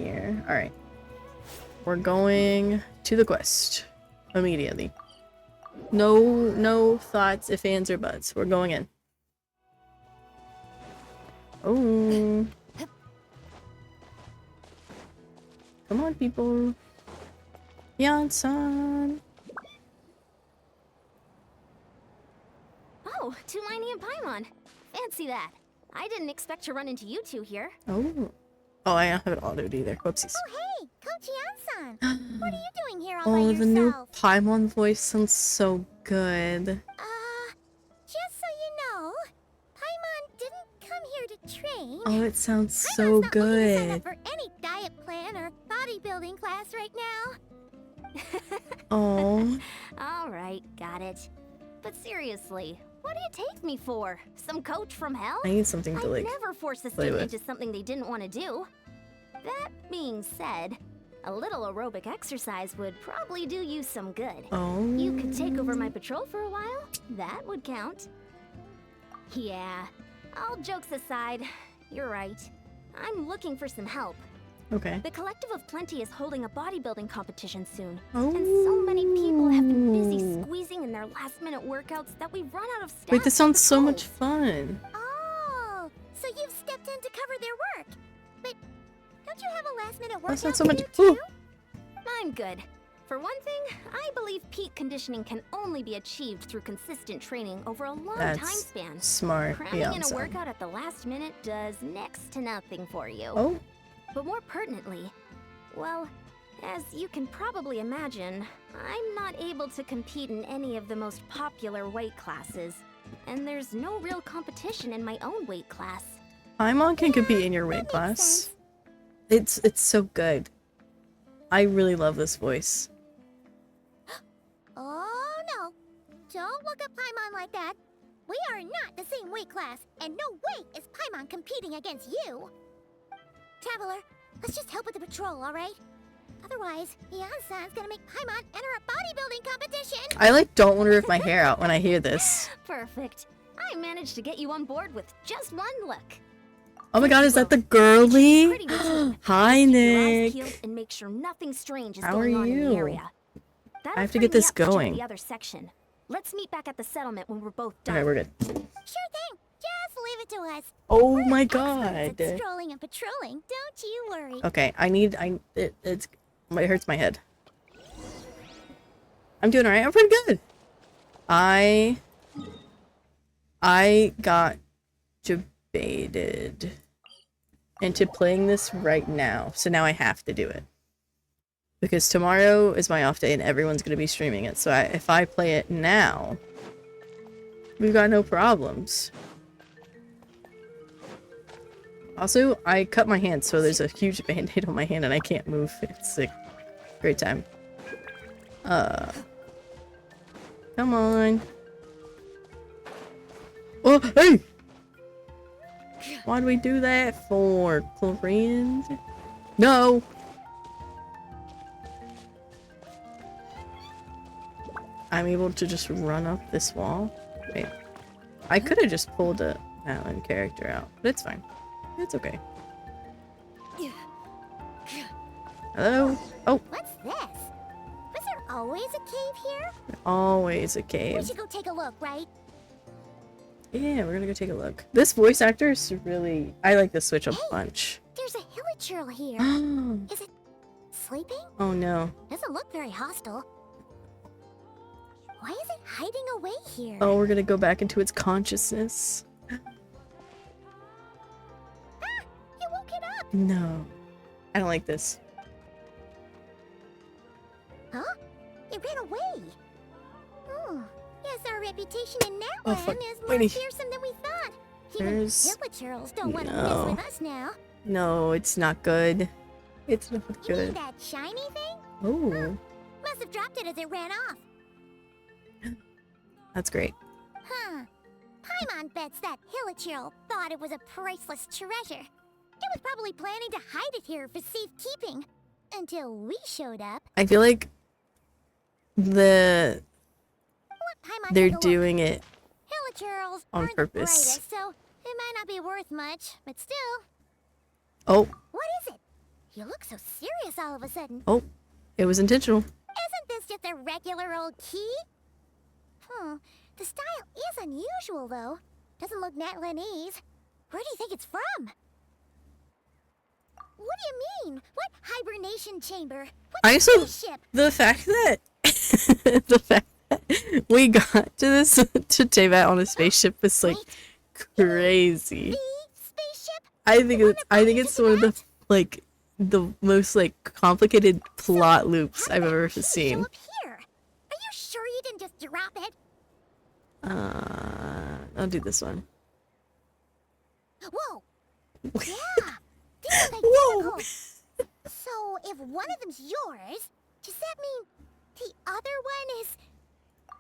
here. Alright. We're going to the quest. Immediately. No thoughts, ifs, ands, or buts. We're going in. Oh. Come on, people. Yan-san. Oh, Tulani and Paimon. Fancy that. I didn't expect to run into you two here. Oh. Oh, I don't have it autoed either. Whoopsies. Oh, hey, Coach Yan-san. What are you doing here all by yourself? Oh, the new Paimon voice sounds so good. Just so you know, Paimon didn't come here to train. Oh, it sounds so Paimon's not looking to sign good. up for any diet plan or bodybuilding class right now. Oh. Alright, got it. But seriously, what do you take me for? Some coach from hell? I need something to I'd like. never force a play student with. into something they didn't want to do. That being said, a little aerobic exercise would probably do you some good. Oh. You could take over my patrol for a while. That would count. Yeah, all jokes aside, you're right. I'm looking for some help. Okay. The Collective of Plenty is holding a bodybuilding competition soon. Oh. And so many people have been busy squeezing in their last-minute workouts that we've run out of staff. Wait, this sounds so to much host. fun. Oh, so you've stepped in to cover their work. But don't you have a last-minute workout That sounds so to much. do Ooh. too? I'm good. For one thing, I believe peak conditioning can only be achieved through consistent training over a long time That's span. smart. Cramming in a Beyonce. workout at the last minute does next to nothing for you. Oh. But more pertinently, well, as you can probably imagine, I'm not able to compete in any of the most popular weight classes. And there's no real competition in my own weight class. Paimon can compete in your that weight makes class. sense. It's so good. I really love this voice. Oh, no. Don't look at Paimon like that. We are not the same weight class, and no way is Paimon competing against you. Traveler, let's just help with the patrol, alright? Otherwise, Yan-san's gonna make Paimon enter a bodybuilding competition! I like don't want to rip my hair out when I hear this. Perfect. I managed to get you on board with just one look. Oh my god, is that the Pretty girly? routine. Hi, Keep your eyes Nick. peeled and make sure nothing strange is How going are on in you? the area. That'll I have to free get me this up to check going. The other section. Let's meet back at the settlement when we're both done. Okay, we're good. Sure thing. Just leave it to us. Oh We're my experts god. at strolling and patrolling. Don't you worry. Okay, it hurts my head. I'm doing alright. I'm pretty good. I got debated into playing this right now, so now I have to do it. Because tomorrow is my off day and everyone's going to be streaming it, so if I play it now, we've got no problems. Also, I cut my hand, so there's a huge band-aid on my hand and I can't move. It's a great time. Come on. Oh, hey! Why'd we do that for, Clorian? No! I'm able to just run up this wall. Wait. I could have just pulled a Alan character out, but it's fine. It's okay. Hello? Oh, What's this? Was there always a cave here? always a We cave. should go take a look, right? Yeah, we're gonna go take a look. This voice actor is really... I like the switch a bunch. There's a hilichurl here. Oh Is it sleeping? no. Doesn't look very hostile. Why is it hiding away here? Oh, we're gonna go back into its consciousness. Ah! You woke it up! No. I don't like this. Huh? It ran away. Oh, yes, our reputation in Oh, Natlan fuck. is more Wait. fearsome than we thought. Even There's- hilichurls don't want to No. mess with us now. No, it's not good. It's not You mean good. that shiny thing? Oh, Must have dropped it as it ran off. that's great. Huh. Paimon bets that hilichurl thought it was a priceless treasure. It was probably planning to hide it here for safekeeping. Until we showed up. I feel like Let Paimon they're take a look. doing it. Hilichurls on aren't purpose. the brightest, so it might not be worth much, but still. Oh, What is it? You look so serious all of a sudden. Oh, it was intentional. Isn't this just a regular old key? The style is unusual, though. Doesn't look Natlanese. Where do you think it's from? What do you mean? What hibernation chamber? I What also spaceship? the fact that the fact that we got to this to Teyvat on a spaceship was like crazy. The spaceship? I think it's one of the like the most like complicated plot loops I've ever Show seen. up here. Are you sure you didn't just drop it? I'll do this one. Whoa! Yeah! These are Whoa! identical! So, if one of them's yours, does that mean the other one is...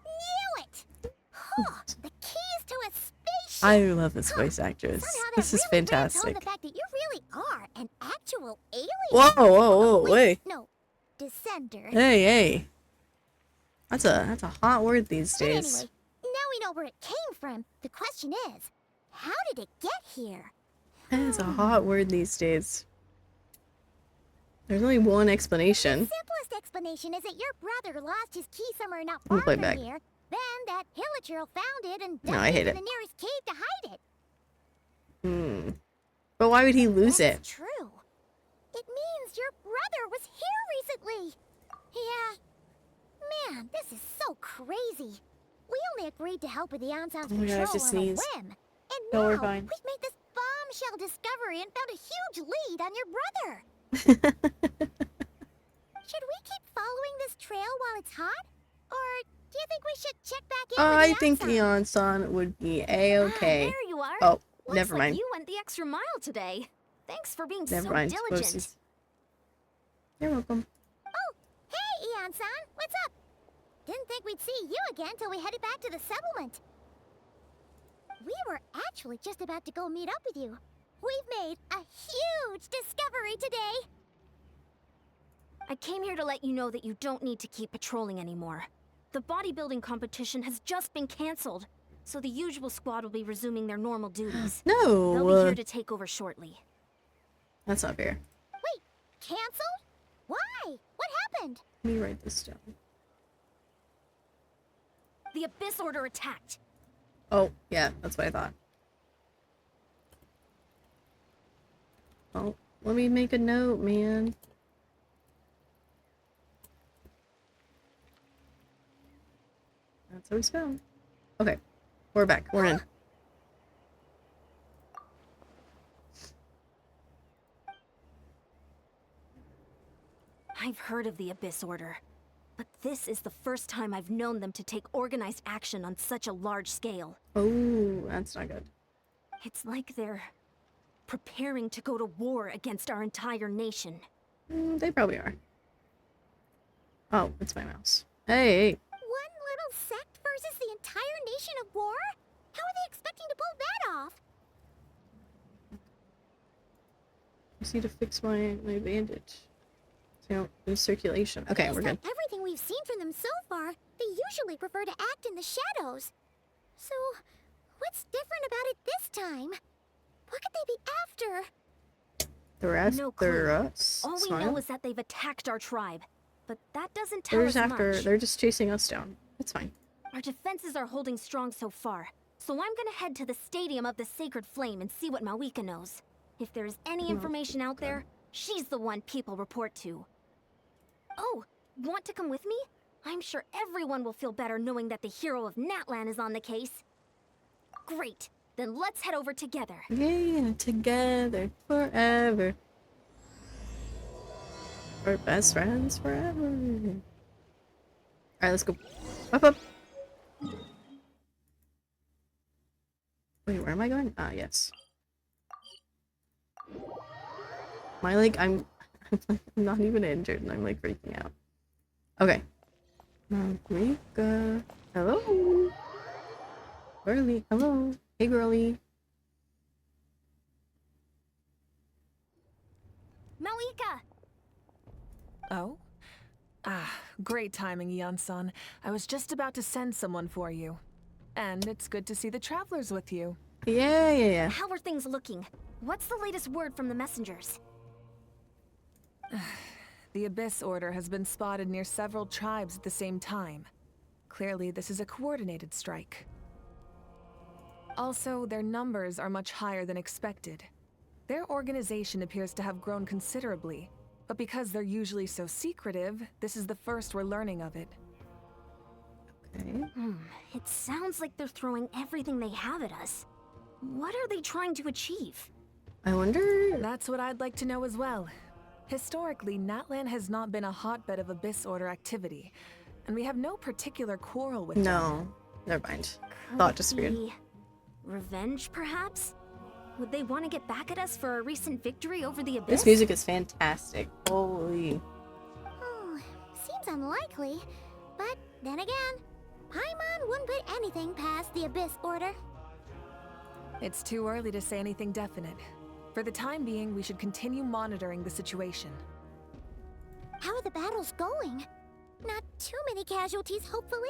Knew it! Huh, the keys to a spaceship! I love this voice actress. Somehow that This is really rams home fantastic. the fact that you really are an actual alien. Whoa, whoa, whoa, wait. No, descender. Hey, hey. That's a hot word these But days. anyway, now we know where it came from. The question is, how did it get here? That's a hot word these days. There's only one explanation. The simplest explanation is that your brother lost his key somewhere not We'll far play from back. here. Then that Hilichurl found it and No, dumped I it hate in it. the nearest cave to hide it. But why would he lose it? That's true. It means your brother was here recently. Yeah. Man, this is so crazy. We only agreed to help with the Anson's Oh my God, I have patrol to on a sneeze. whim. And No, now we're fine. we've made this bombshell discovery and found a huge lead on your brother. Should we keep following this trail while it's hot? Or do you think we should check back in with I the think Anson? Eon-san would be a-okay. There you are. Oh, Looks never like mind. you went the extra mile today. Thanks for being Never so mind. diligent. Supposes- You're welcome. Oh, hey, Eon-san. What's up? Didn't think we'd see you again till we headed back to the settlement. We were actually just about to go meet up with you. We've made a huge discovery today. I came here to let you know that you don't need to keep patrolling anymore. The bodybuilding competition has just been cancelled, so the usual squad will be resuming their normal duties. They'll be No, here to take over shortly. that's not fair. Wait, canceled? Why? What happened? Let me write this down. The Abyss Order attacked. Oh, yeah, that's what I thought. Oh, let me make a note, man. That's how we spell. Okay, we're back. We're in. I've heard of the Abyss Order, but this is the first time I've known them to take organized action on such a large scale. Oh, that's not good. It's like they're preparing to go to war against our entire nation. They probably are. Oh, it's my mouse. Hey, One little sect versus the entire nation of war? How are they expecting to pull that off? I just need to fix my bandage. So you don't lose circulation. Okay, we're good. Based on everything we've seen from them so far, they usually prefer to act in the shadows. So, what's different about it this time? What could they be after? They're after No clue. us. All we Smile. know is that they've attacked our tribe, but that doesn't They're tell just us after. much. They're just chasing us down. It's fine. Our defenses are holding strong so far, so I'm gonna head to the Stadium of the Sacred Flame and see what Mawika knows. If there's any information out there, she's the one people report to. Oh, want to come with me? I'm sure everyone will feel better knowing that the hero of Natlan is on the case. Great, then let's head over together. Yeah, together forever. We're best friends forever. Alright, let's go. Up, up. Wait, where am I going? Ah, yes. My like, I'm not even injured and I'm like freaking out. Okay. Marika. Hello. Girly. Hello. Hey, girly. Mawika! Oh? Ah, great timing, Eon-san. I was just about to send someone for you. And it's good to see the travelers with you. Yeah. How are things looking? What's the latest word from the messengers? The Abyss Order has been spotted near several tribes at the same time. Clearly, this is a coordinated strike. Also, their numbers are much higher than expected. Their organization appears to have grown considerably, but because they're usually so secretive, this is the first we're learning of it. Okay. It sounds like they're throwing everything they have at us. What are they trying to achieve? I wonder. That's what I'd like to know as well. Historically, Natlan has not been a hotbed of Abyss Order activity, and we have no particular quarrel with them. No. Never mind. Could Thought it disappeared. be revenge, perhaps? Would they want to get back at us for a recent victory over the Abyss? This music is fantastic. Holy. Seems unlikely. But then again, Paimon wouldn't put anything past the Abyss Order. It's too early to say anything definite. For the time being, we should continue monitoring the situation. How are the battles going? Not too many casualties, hopefully?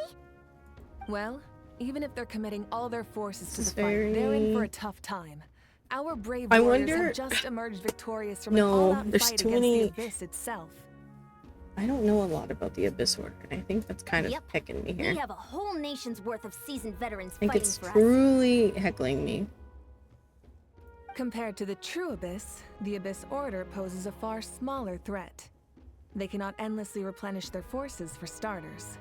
Well, even if they're committing all their forces to This the is fight, they're in very- for a tough time. Our brave I warriors wonder- have just emerged victorious from No, an all-out there's fight too against many- the Abyss itself. I don't know a lot about the Abyss Order, and I think that's kind of Yep. heckling me here. We have a whole nation's worth of seasoned veterans I think fighting it's for us. truly heckling me. Compared to the true Abyss, the Abyss Order poses a far smaller threat. They cannot endlessly replenish their forces, for starters.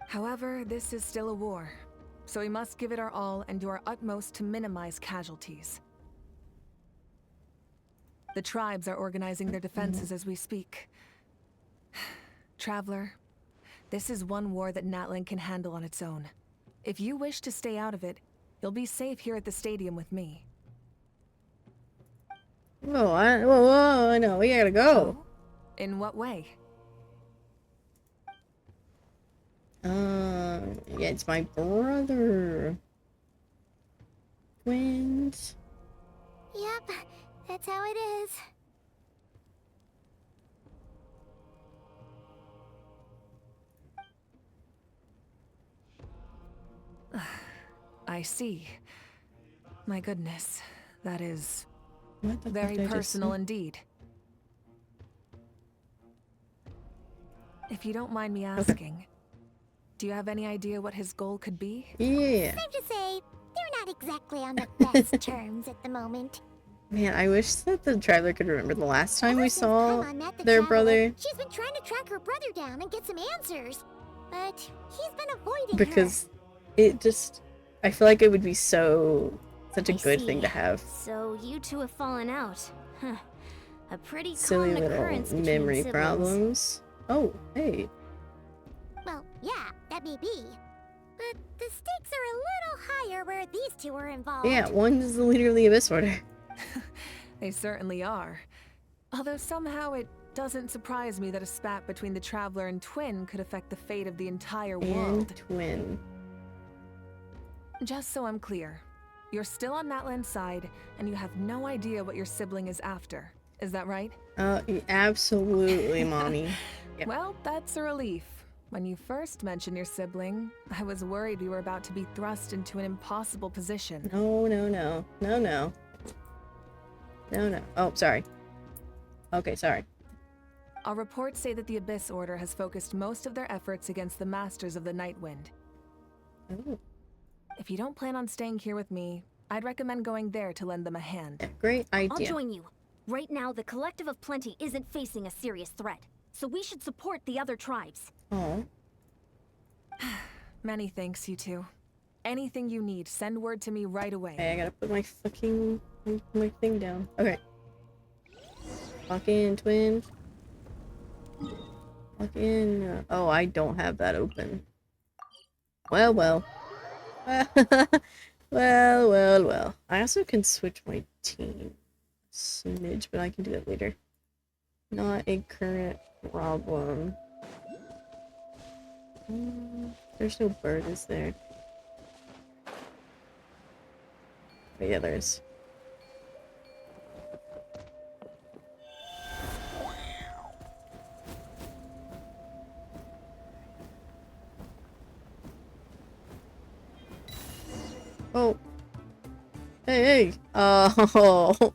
However, this is still a war, so we must give it our all and do our utmost to minimize casualties. The tribes are organizing their defenses as we speak. Traveler, this is one war that Natlan can handle on its own. If you wish to stay out of it, you'll be safe here at the stadium with me. Whoa, no, we gotta go. Oh? In what way? Yeah, it's my brother. Twins. Yep, that's how it is. I see. My goodness, that is What the fuck very did I just personal say? indeed. If you don't mind me asking, do you have any idea what his goal could be? Yeah. Safe to say, they're not exactly on the best terms at the moment. Man, I wish that the traveler could remember the last time we Ever since saw Paimon met the their Traveler, brother. She's been trying to track her brother down and get some answers. But he's been avoiding Because it just... I feel like it would be such a I good thing see. to have. So you two have fallen out. Huh. A pretty Silly common little occurrence between memory siblings. problems. Oh, hey. her. Well, yeah, that may be. But the stakes are a little higher where these two are involved. Yeah, one's literally Abyss Order. They certainly are. Although somehow it doesn't surprise me that a spat between the Traveler and Twin could affect the fate of the entire And world. twin. Just so I'm clear, you're still on Natlan's side, and you have no idea what your sibling is after. Is that right? Absolutely, mommy. Yep. Well, that's a relief. When you first mentioned your sibling, I was worried we were about to be thrust into an impossible position. No, no, no. No, no. No, no. Oh, sorry. Okay, sorry. Our reports say that the Abyss Order has focused most of their efforts against the Masters of the Nightwind. Oh, If you don't plan on staying here with me, I'd recommend going there to lend them a hand. yeah, great I'll idea. join you. Right now, the Collective of Plenty isn't facing a serious threat, so we should support the other tribes. Oh, Many thanks, you two. Anything you need, send word to me right away. okay, I gotta put my fucking my thing down. Okay. Lock in, twin. Lock in. Oh, I don't have that open. Well, well. well. I also can switch my team. Smidge, but I can do that later. Not a current problem. There's no bird, is there? But yeah, there is. Oh. Hey, hey. Oh.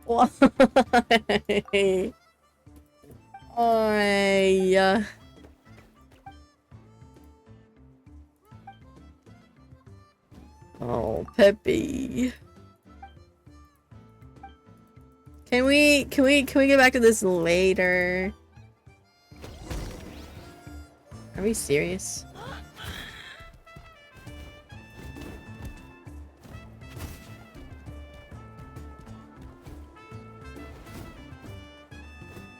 Why? Why? Oh, Peppy. Can we get back to this later? Are we serious?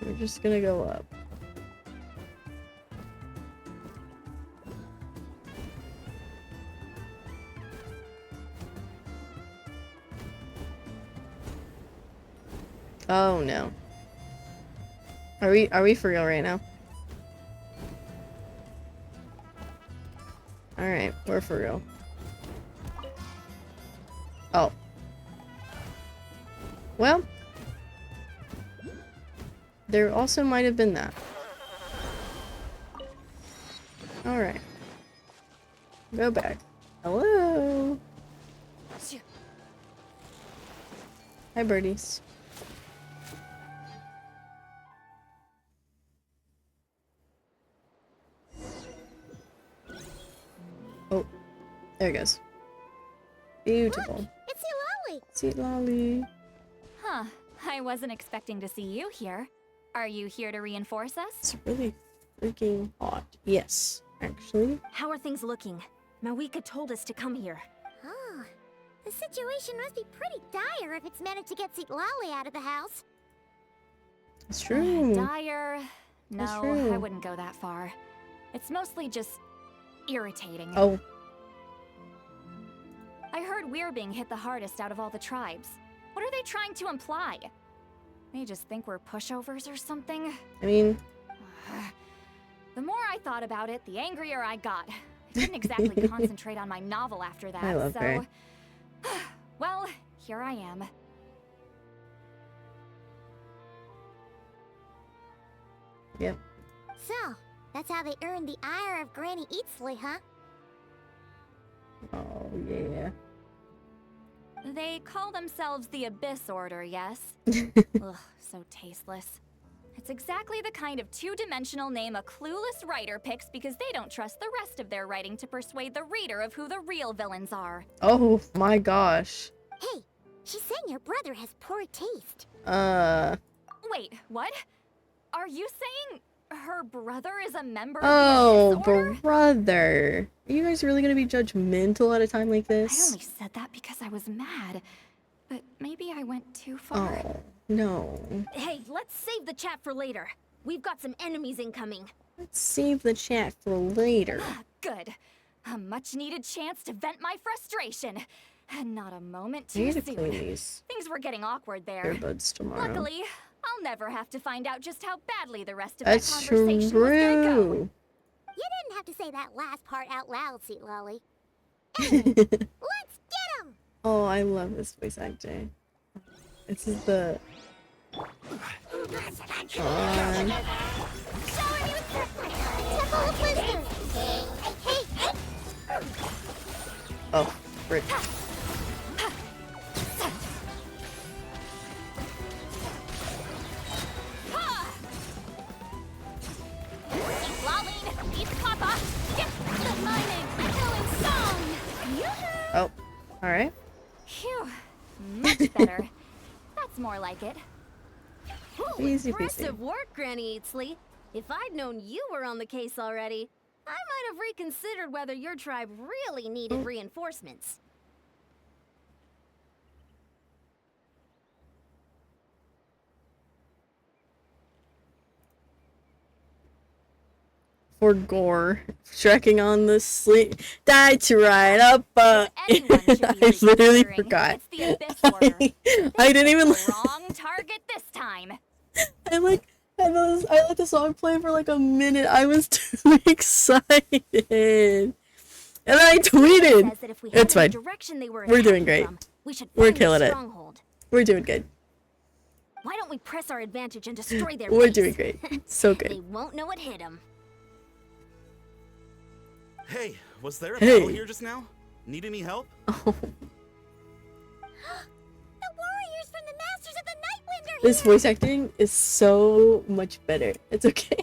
We're just gonna go up. Oh no. Are we for real right now? Alright, we're for real. Oh. Well. There also might have been that. Alright. Go back. Hello? Hi, birdies. Oh, there it goes. Beautiful. Look, it's Lolly. Sweet Lolly. Huh. I wasn't expecting to see you here. Are you here to reinforce us? It's really freaking hot. Yes, actually. How are things looking? Mawika told us to come here. Oh, the situation must be pretty dire if it's managed to get Seat Lolly out of the house. It's true. Dire? That's No, true. I wouldn't go that far. It's mostly just irritating. Oh, I heard we're being hit the hardest out of all the tribes. What are they trying to imply? They just think we're pushovers or something? I mean, The more I thought about it, the angrier I got. I couldn't exactly concentrate on my novel after that, I love so... her. Well, here I am. yep. So, that's how they earned the ire of Granny Eatsley, huh? Oh, yeah. They call themselves the Abyss Order, yes? Ugh, so tasteless. It's exactly the kind of two-dimensional name a clueless writer picks because they don't trust the rest of their writing to persuade the reader of who the real villains are. Oh my gosh. Hey, she's saying your brother has poor taste. Wait, what? Are you saying her brother is a member Oh, of the Abyss Order? brother. Are you guys really gonna be judgmental at a time like I this? only said that because I was mad. But maybe I went too far. Oh, no. Hey, let's save the chat for later. We've got some enemies incoming. Let's save the chat for later. Good. A much-needed chance to vent my frustration. And not a moment I need too to clean soon. these Things were getting awkward there. earbuds tomorrow. Luckily, I'll never have to find out just how badly the rest of That's that conversation was gonna go. true. You didn't have to say that last part out loud, Seat Lolly. Anyway, let's get him! Oh, I love this voice acting. This is the... Showing you Temple of Wisdom! Hey! Oh, frick. Lolene, eat Papa, get the mining, echoing song! Yoo-hoo! Oh, alright. Phew, much better. That's more like it. Ooh, Easy impressive peasy. work, Granny Eatsley. If I'd known you were on the case already, I might have reconsidered whether your tribe really needed reinforcements. For gore. Trekking on the sleep. Die to ride up. Anyone should be I literally reconsidering. forgot. It's the Abyss Order. I didn't even. Wrong target this time. I let the song play for like a minute. I was too excited. And then I tweeted. Says that if we It's head in the fine. direction they were We're doing attacking great. from, we should We're find their killing it. stronghold. We're doing good. Why don't we press our advantage and destroy their We're base? doing great. So They good. won't know what hit them. Hey, was there a Hey. battle here just now? Need any help? Oh, The warriors from the Masters of the Nightwind are this here! voice acting is so much better. It's okay.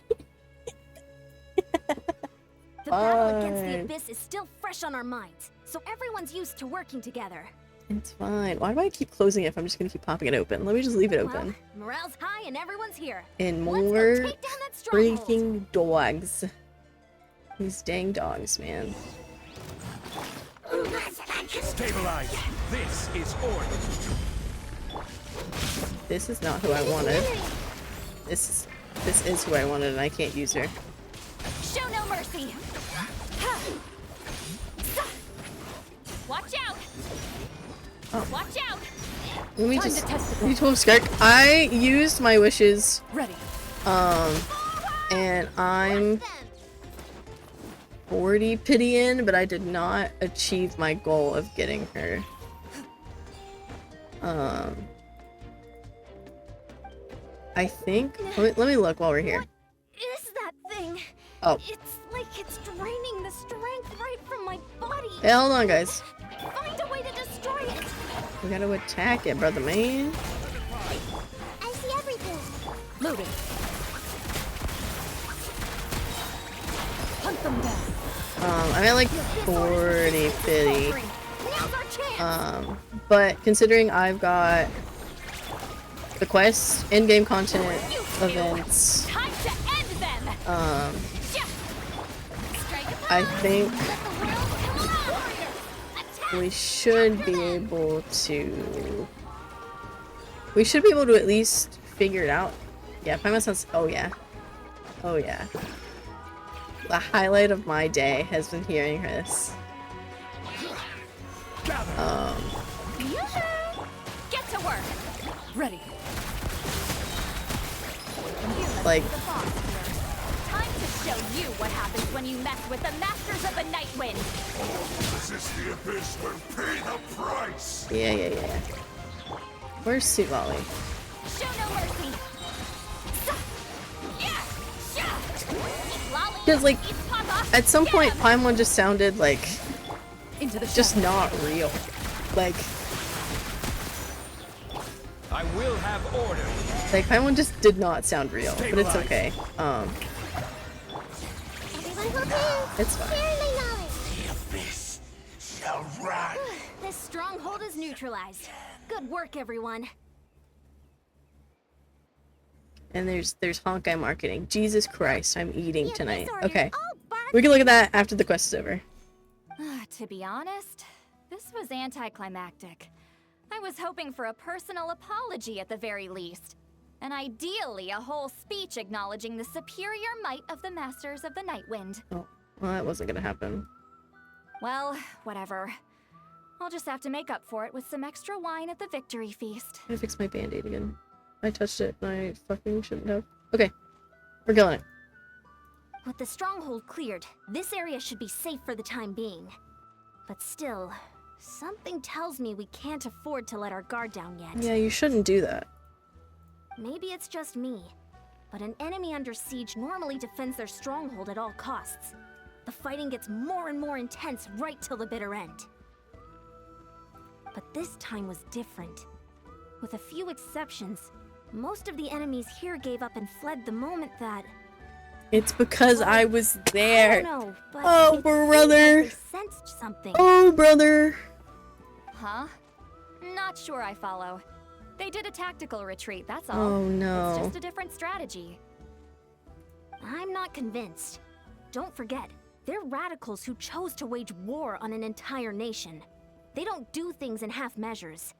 The battle against the Fine. Abyss is still fresh on our minds, so everyone's used to working together. It's fine. Why do I keep closing it if I'm just gonna keep popping it open? Let me just leave it Well, open. morale's high and everyone's here. And Let's go more take down that stronghold. freaking dogs. These dang dogs, man. Stabilize. This is order. This is not who I wanted. This is who I wanted, and I can't use her. Show no mercy. Watch out. Oh. Watch out. Let me Time just. to test the You told Skark. I used my wishes, Ready. and I'm 40 pity in, but I did not achieve my goal of getting her. I think. Let me look while we're here. What is that thing? Oh. It's like it's draining the strength right from my body. Hey, hold on, guys. Find a way to destroy it. We gotta attack it, brother man. I see everything. Loading. Hunt them down. I'm at like 40 pity. Now's our chance. But considering I've got the quests, in-game content, events, Time to end them. I think Let the world come on. Attack. we should be able to. We should be able to at least figure it out. Yeah, Paimon sounds. Oh yeah. Oh yeah. The highlight of my day has been hearing this. Get to work. Ready. Like, The boss here. Time to show you what happens when you mess with the Masters of the Nightwind. Resist the abyss will pay the price! yeah. Where's Sweet Lolly? Show no mercy. Because, like, at some point, Paimon just sounded like Into the just shadows. not real. Like I will have order. Paimon just did not sound real, but it's okay. Everyone will do. It's fine. Fairly knowledge. The abyss shall rise! This stronghold is neutralized. Good work, everyone. And there's Honkai marketing. Jesus Christ, I'm eating The tonight. Abyss Order's Okay, all barked we can look at that after the quest is over. To be honest, this was anticlimactic. I was hoping for a personal apology at the very least. And ideally, a whole speech acknowledging the superior might of the Masters of the Nightwind. Oh, well, that wasn't gonna happen. Well, whatever. I'll just have to make up for it with some extra wine at the victory feast. I gotta fix my band-aid again. I touched it and I fucking shouldn't have. Okay, we're killing it. With the stronghold cleared, this area should be safe for the time being. But still, something tells me we can't afford to let our guard down yet. Yeah, you shouldn't do that. Maybe it's just me, but an enemy under siege normally defends their stronghold at all costs. The fighting gets more and more intense right till the bitter end. But this time was different. With a few exceptions, most of the enemies here gave up and fled the moment that... It's because I was I there. don't know, but Oh, it seemed like brother. they sensed something. Oh, brother. Huh? Not sure I follow. They did a tactical retreat, that's all. Oh, It's no. just a different strategy. I'm not convinced. Don't forget, they're radicals who chose to wage war on an entire nation. They don't do things in half measures.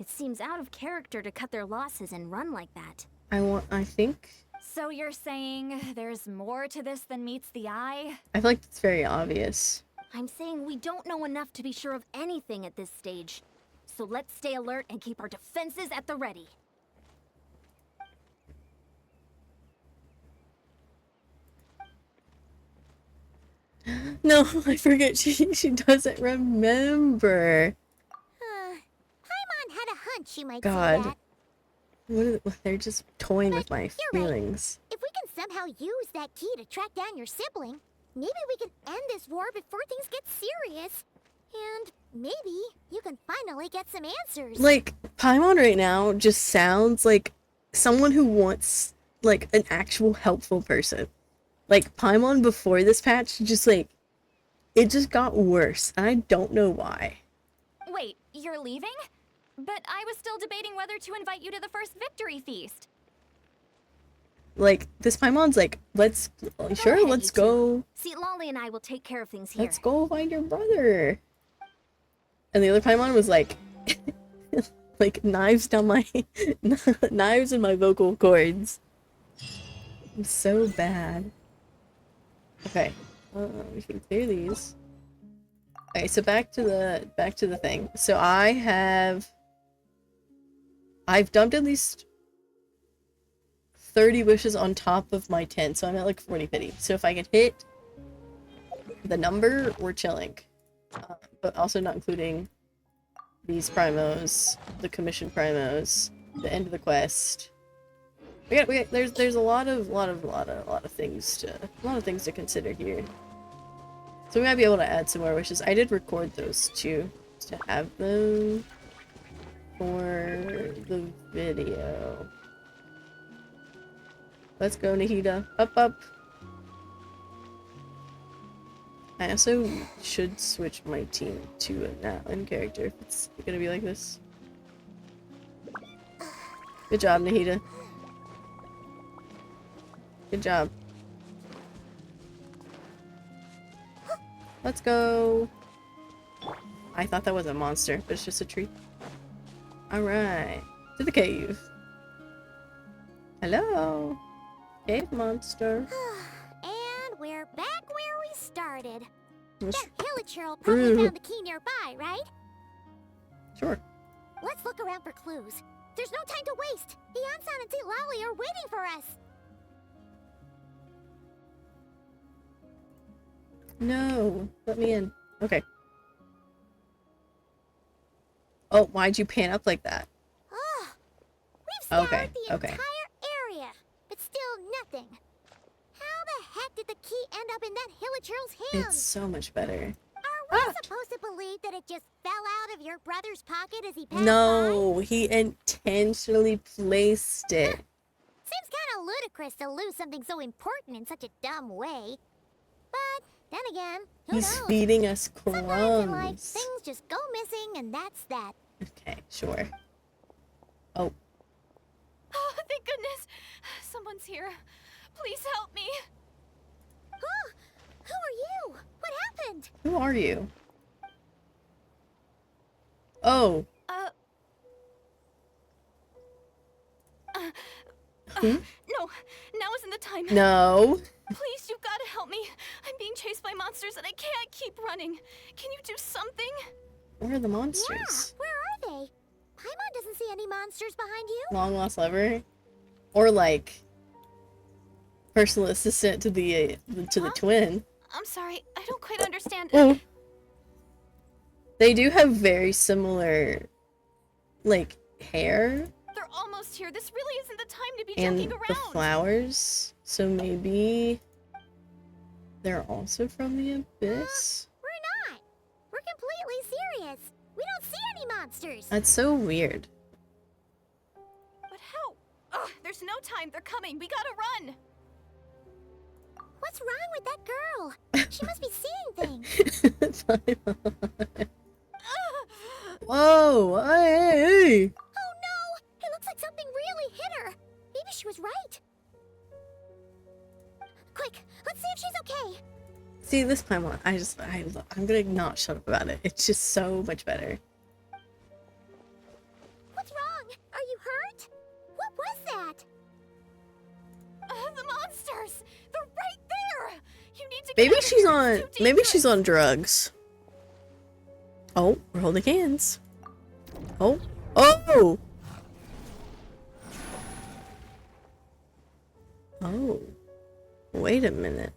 It seems out of character to cut their losses and run like that. I think. So you're saying there's more to this than meets the eye? I feel like it's very obvious. I'm saying we don't know enough to be sure of anything at this stage. So let's stay alert and keep our defenses at the ready. No, I forget she doesn't remember. Paimon had a hunch you might God. say that. They're just toying with my You're right. feelings. If we can somehow use that key to track down your sibling, maybe we can end this war before things get serious. And maybe you can finally get some answers. Like, Paimon right now just sounds like someone who wants, like, an actual helpful person. Like, Paimon before this patch, just, like, it just got worse, and I don't know why. Wait, you're leaving? But I was still debating whether to invite you to the first victory feast. Like, this Paimon's like, let's ahead, let's you two. go. See, Lolly and I will take care of things here. Let's go find your brother. And the other Paimon was like, like knives down my, knives in my vocal cords. I'm so bad. Okay, we can clear these. Okay, so back to the thing. So I've dumped at least 30 wishes on top of my 10, so I'm at like 40 pity. So if I can hit the number, we're chilling. But also not including these primos, the commission primos, the end of the quest. There's a lot of things to consider here. So we might be able to add some more wishes. I did record those too to have them for the video. Let's go, Nahida. Up, up. I also should switch my team to an Atlan character if it's gonna be like this. Good job, Nahida. Good job. Let's go. I thought that was a monster, but it's just a tree. Alright. To the cave. Hello. Cave monster. And we're back where we started. Yes. That Hilichurl probably found the key nearby, right? Sure. Let's look around for clues. There's no time to waste. Beyonce and Lolly are waiting for us. No. Let me in. Okay. Oh, why'd you pan up like that? Oh, we've scoured Okay, the okay. entire area, but still nothing. How the heck did the key end up in that Hilichurl's hands? It's so much better. Are we supposed to believe that it just fell out of your brother's pocket as he passed No, he intentionally placed it. by? Seems kind of ludicrous to lose something so important in such a dumb way. But then again, who He's knows? feeding us Sometimes in life, crumbs. things just go missing, and that's that. Okay, sure. Oh, Oh, thank goodness. Someone's here. Please help me. Huh? Who are you? What happened? who are you? Oh. Hmm? No, now isn't the time. No. Please, you've got to help me. I'm being chased by monsters and I can't keep running. Can you do something? Where are the Yeah, monsters? where are they? Paimon doesn't see any monsters behind you. Long lost lover? Or like personal assistant to the twin. I'm sorry, I don't quite understand. Oh. They do have very similar like hair They're almost here. This really isn't the time to be and joking the around. flowers. So maybe they're also from the abyss? We're not. We're completely serious. We don't see any monsters. That's so weird. But how? Ugh, there's no time. They're coming. We gotta run. What's wrong with that girl? She must be seeing things. Whoa! Hey! Oh no! It looks like something really hit her. Maybe she was right. Quick, let's see if she's okay. See, this Paimon, I'm gonna not shut up about it. It's just so much better. What's wrong? Are you hurt? What was that? The monsters. They're right there. You need to. Maybe get out of she's here. on. It's too Maybe she's dangerous. on drugs. Oh, we're holding hands. Oh, oh, oh. Wait a minute.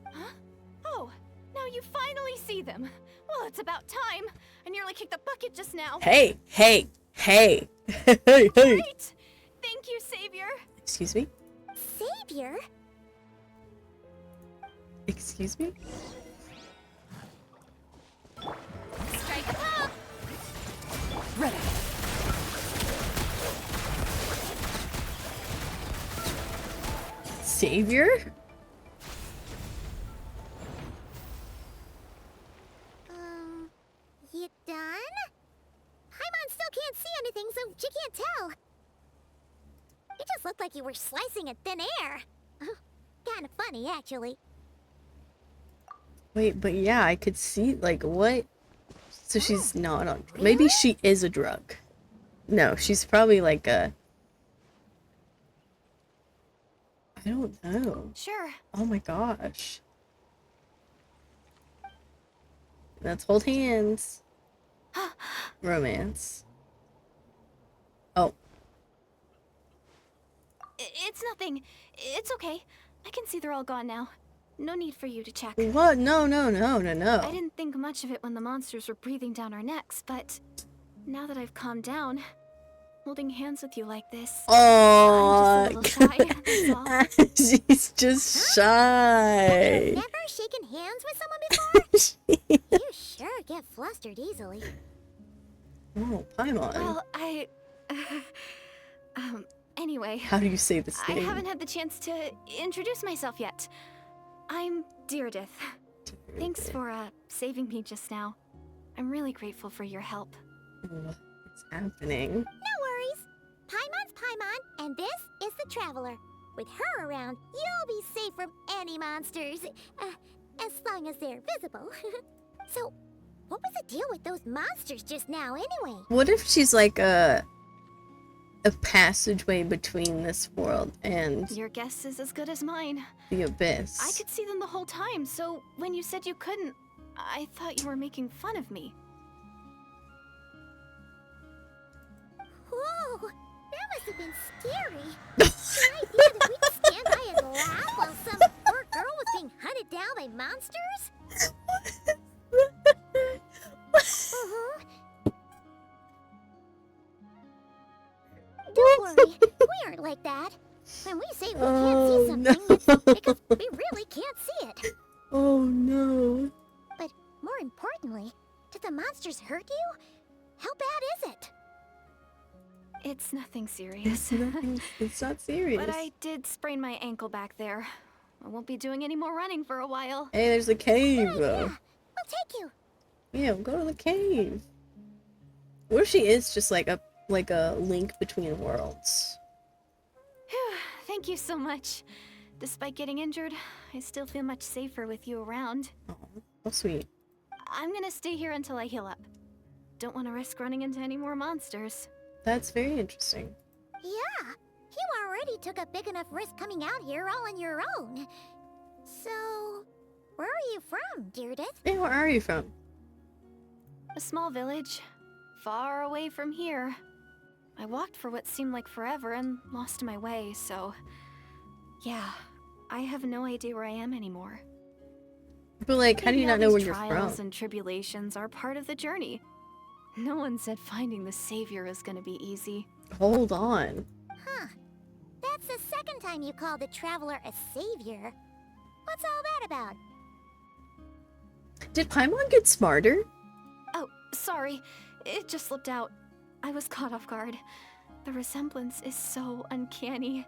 Huh? Oh, now you finally see them. Well, it's about time. I nearly kicked the bucket just now. Hey, hey, hey, hey, hey. Great. Thank you, Savior. Excuse me. Savior? Excuse me. savior? You done? Paimon still can't see anything, so she can't tell. You just looked like you were slicing at thin air. Kinda funny, actually. Wait, but yeah, I could see, like, what? So she's not on... Maybe she is a drug. No, she's probably like a... I don't know. Sure. Oh my gosh. Let's hold hands. Romance. Oh. It's nothing. It's okay. I can see they're all gone now. No need for you to check. What? No, no, no, no, I no. didn't think much of it when the monsters were breathing down our necks, but now that I've calmed down, holding hands with you like this, Oh, I'm just a little shy, that's all. she's just shy. Never shaken hands with someone before? You sure get flustered easily. Oh, Paimon. Well, anyway, How do you say this I name? haven't had the chance to introduce myself yet. I'm Deirdith. Thanks for, saving me just now. I'm really grateful for your help. What's happening? No worries. Paimon's Paimon, and this is the Traveler. With her around, you'll be safe from any monsters. As long as they're visible. So, what was the deal with those monsters just now, anyway? What if she's like a passageway between this world and Your guess is as good as mine. the abyss? I could see them the whole time, so when you said you couldn't, I thought you were making fun of me. Whoa, that must have been scary. The idea that we'd stand by and laugh while some poor girl was being hunted down by monsters? Uh-huh. Don't worry, we aren't like that. When we say we can't see something, it's because we really can't see it. Oh no. But more importantly, did the monsters hurt you? How bad is it? It's nothing serious. It's not serious. But I did sprain my ankle back there. I won't be doing any more running for a while. Hey, there's a cave. Good idea. We'll take you. Yeah, we'll go to the cave. What if she is just like a link between worlds? Phew, thank you so much. Despite getting injured, I still feel much safer with you around. Oh, how sweet. I'm gonna stay here until I heal up. Don't want to risk running into any more monsters. That's very interesting. Yeah, you already took a big enough risk coming out here all on your own. So, where are you from, Deirdith? Hey, where are you from? A small village, far away from here. I walked for what seemed like forever and lost my way, so... Yeah, I have no idea where I am anymore. But like, how do you Maybe not all know where these you're trials from? and tribulations are part of the journey. No one said finding the savior is gonna be easy. Hold on. Huh. That's the second time you called the Traveler a savior. What's all that about? Did Paimon get smarter? Oh, sorry. It just slipped out. I was caught off guard. The resemblance is so uncanny.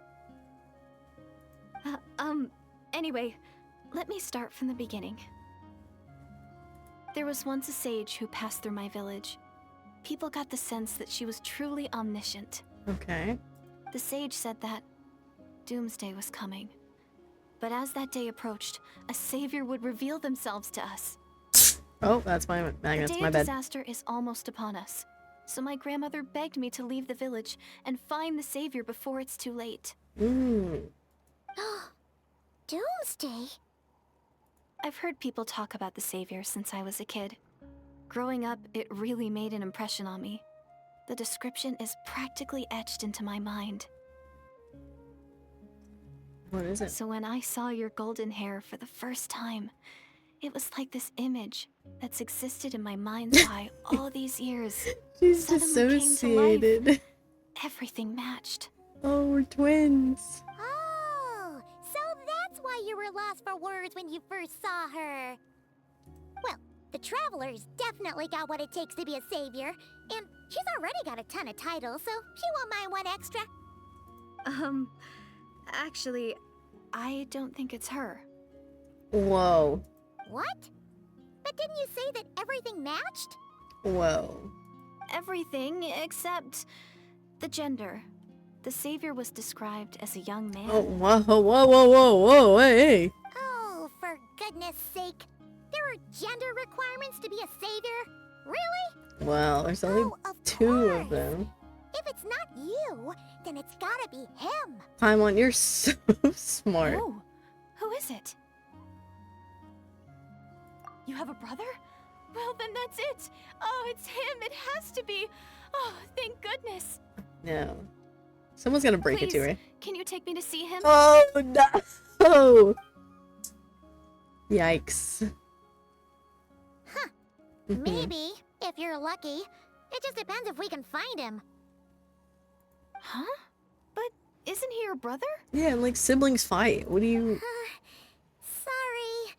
Anyway, let me start from the beginning. There was once a sage who passed through my village. People got the sense that she was truly omniscient. Okay. The sage said that doomsday was coming. But as that day approached, a savior would reveal themselves to us. Oh, that's my The that's day my of bad. disaster is almost upon us. So my grandmother begged me to leave the village and find the savior before it's too late. Doomsday? I've heard people talk about the savior since I was a kid. Growing up, it really made an impression on me. The description is practically etched into my mind. What is it? So when I saw your golden hair for the first time, it was like this image that's existed in my mind's eye all these years. She's Suddenly came to life. dissociated. Everything matched. Oh, we're twins. Oh, so that's why you were lost for words when you first saw her. Well, the Traveler's definitely got what it takes to be a savior, and she's already got a ton of titles, so she won't mind one extra. Actually, I don't think it's her. Whoa. What? But didn't you say that everything matched? Whoa. Everything except the gender. The savior was described as a young man. Oh, whoa, whoa, whoa, whoa, whoa, hey. Oh, for goodness sake. There are gender requirements to be a savior? Really? Wow, there's only Oh, of 2 of course. them. If it's not you, then it's gotta be him. Paimon, you're so smart. Oh, who is it? You have a brother? Well, then that's it. Oh, it's him. It has to be. Oh, thank goodness. No. Someone's gonna break it to her. Can you take me to see him? Oh, no! Yikes. Huh. Mhm. Maybe, if you're lucky. It just depends if we can find him. Huh? But isn't he your brother? Yeah, and like siblings fight. What do you... Sorry.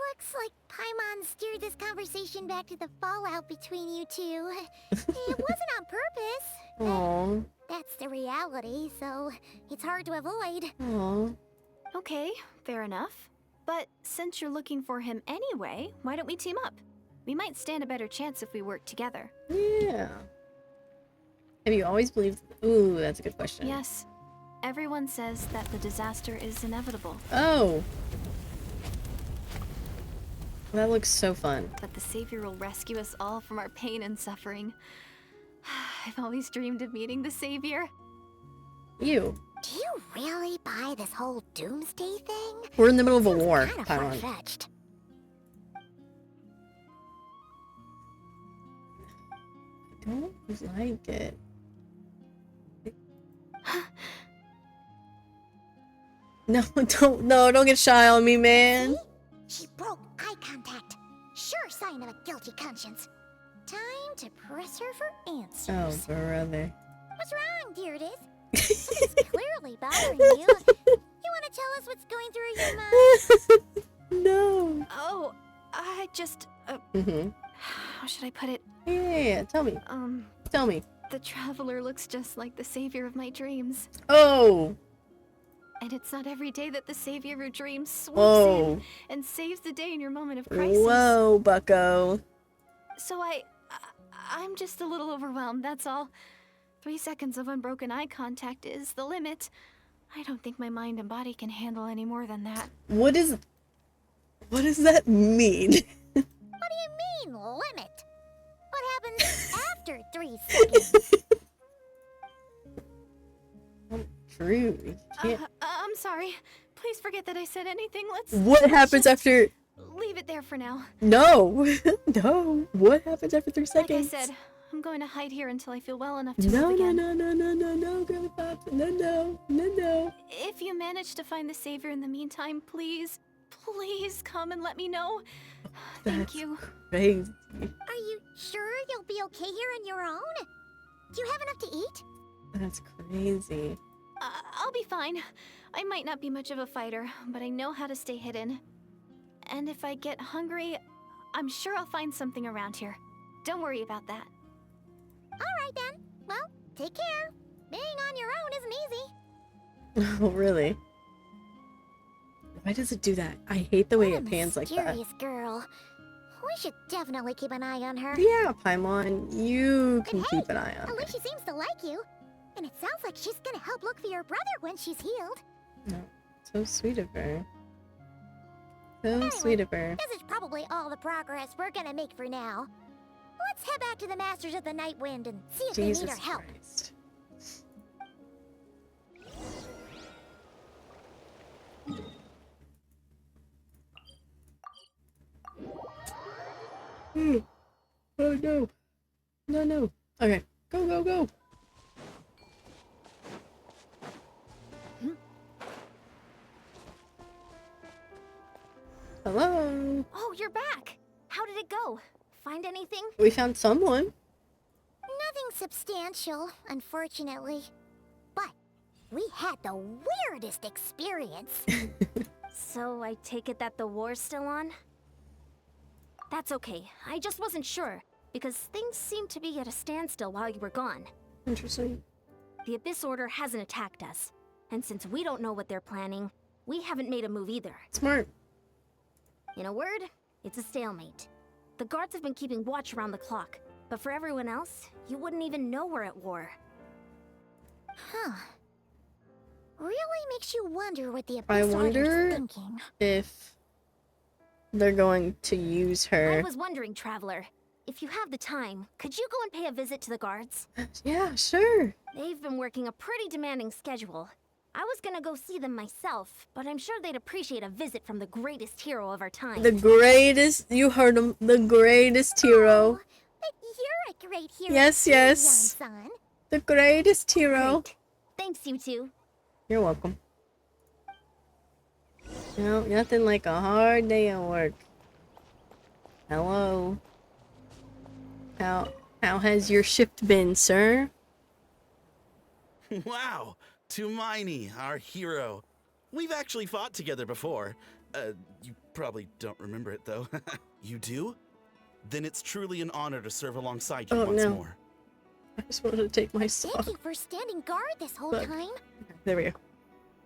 Looks like Paimon steered this conversation back to the fallout between you two. It wasn't on purpose. Aww. That's the reality, so it's hard to avoid. Aww. Okay, fair enough. But since you're looking for him anyway, why don't we team up? We might stand a better chance if we work together. Yeah. Have you always believed... Ooh, that's a good question. Yes. Everyone says that the disaster is inevitable, Oh. That looks so fun. but the savior will rescue us all from our pain and suffering. I've always dreamed of meeting the savior. You. Do you really buy this whole doomsday thing? We're in the middle of a Seems war, kinda Paimon. far-fetched. I don't like it. No, don't get shy on me, man. See? She broke eye contact. Sure sign of a guilty conscience. Time to press her for answers. Oh, brother. What's wrong, Deirdis? Something's clearly bothering you. You want to tell us what's going through your mind? No. Oh, I just, Mm-hmm. how should I put it? Yeah, tell me. Tell me. The traveler looks just like the savior of my dreams. Oh. And it's not every day that the savior of your dreams swoops Whoa. in and saves the day in your moment of crisis. Whoa, bucko. So I'm just a little overwhelmed, that's all. 3 seconds of unbroken eye contact is the limit. I don't think my mind and body can handle any more than that. What does that mean? What do you mean, limit? What happens after 3 seconds? True. You can't. I'm sorry. Please forget that I said anything. Let's Happens just after... leave it there for now. No. No. What happens after 3 Like I seconds? said, I'm going to hide here until I feel well enough to No, move no, again. no, Girly Pops. No. If you manage to find the savior in the meantime, please come and let me know. Thank That's you. crazy. Are you sure you'll be okay here on your own? Do you have enough to eat? That's crazy. I'll be fine. I might not be much of a fighter, but I know how to stay hidden. And if I get hungry, I'm sure I'll find something around here. Don't worry about that. Alright then. Well, take care. Being on your own isn't easy. Oh, really? Why does it do that? I hate the way What it a pans like that. mysterious girl. We should definitely keep an eye on her. Yeah, Paimon, you can But hey, keep an eye on at her. least she seems to like you. And it sounds like she's gonna help look for your brother when she's healed. No, so sweet of her. So Anyway, sweet of her. This is probably all the progress we're gonna make for now. Let's head back to the Masters of the Night Wind and see if they Jesus need our help. Christ. Oh no. No. Okay. Go. Hello. Oh, you're back. How did it go? Find anything? We found someone. Nothing substantial, unfortunately. But we had the weirdest experience. So I take it that the war's still on? That's okay. I just wasn't sure, because things seemed to be at a standstill while you were gone. Interesting. The Abyss Order hasn't attacked us, and since we don't know what they're planning, we haven't made a move either. Smart. In a word, it's a stalemate. The guards have been keeping watch around the clock, but for everyone else, you wouldn't even know we're at war. Huh. Really makes you wonder what the I Abyss wonder Order's thinking. if they're going to use her. I was wondering, Traveler, if you have the time, could you go and pay a visit to the guards? Yeah, sure. They've been working a pretty demanding schedule. I was gonna go see them myself, but I'm sure they'd appreciate a visit from the greatest hero of our time. The greatest, you heard him, the greatest hero. Oh, but you're a great hero. Yes, too, yes. Yan-san. The greatest hero. Great. Thanks, you two. You're welcome. No, nothing like a hard day at work. Hello. How has your shift been, sir? Wow, Tumaini, our hero. We've actually fought together before. You probably don't remember it though. You do? Then it's truly an honor to serve alongside you Oh, once no. more. I just wanted to take my Thank sock. you for standing guard this whole Look. time. There we go.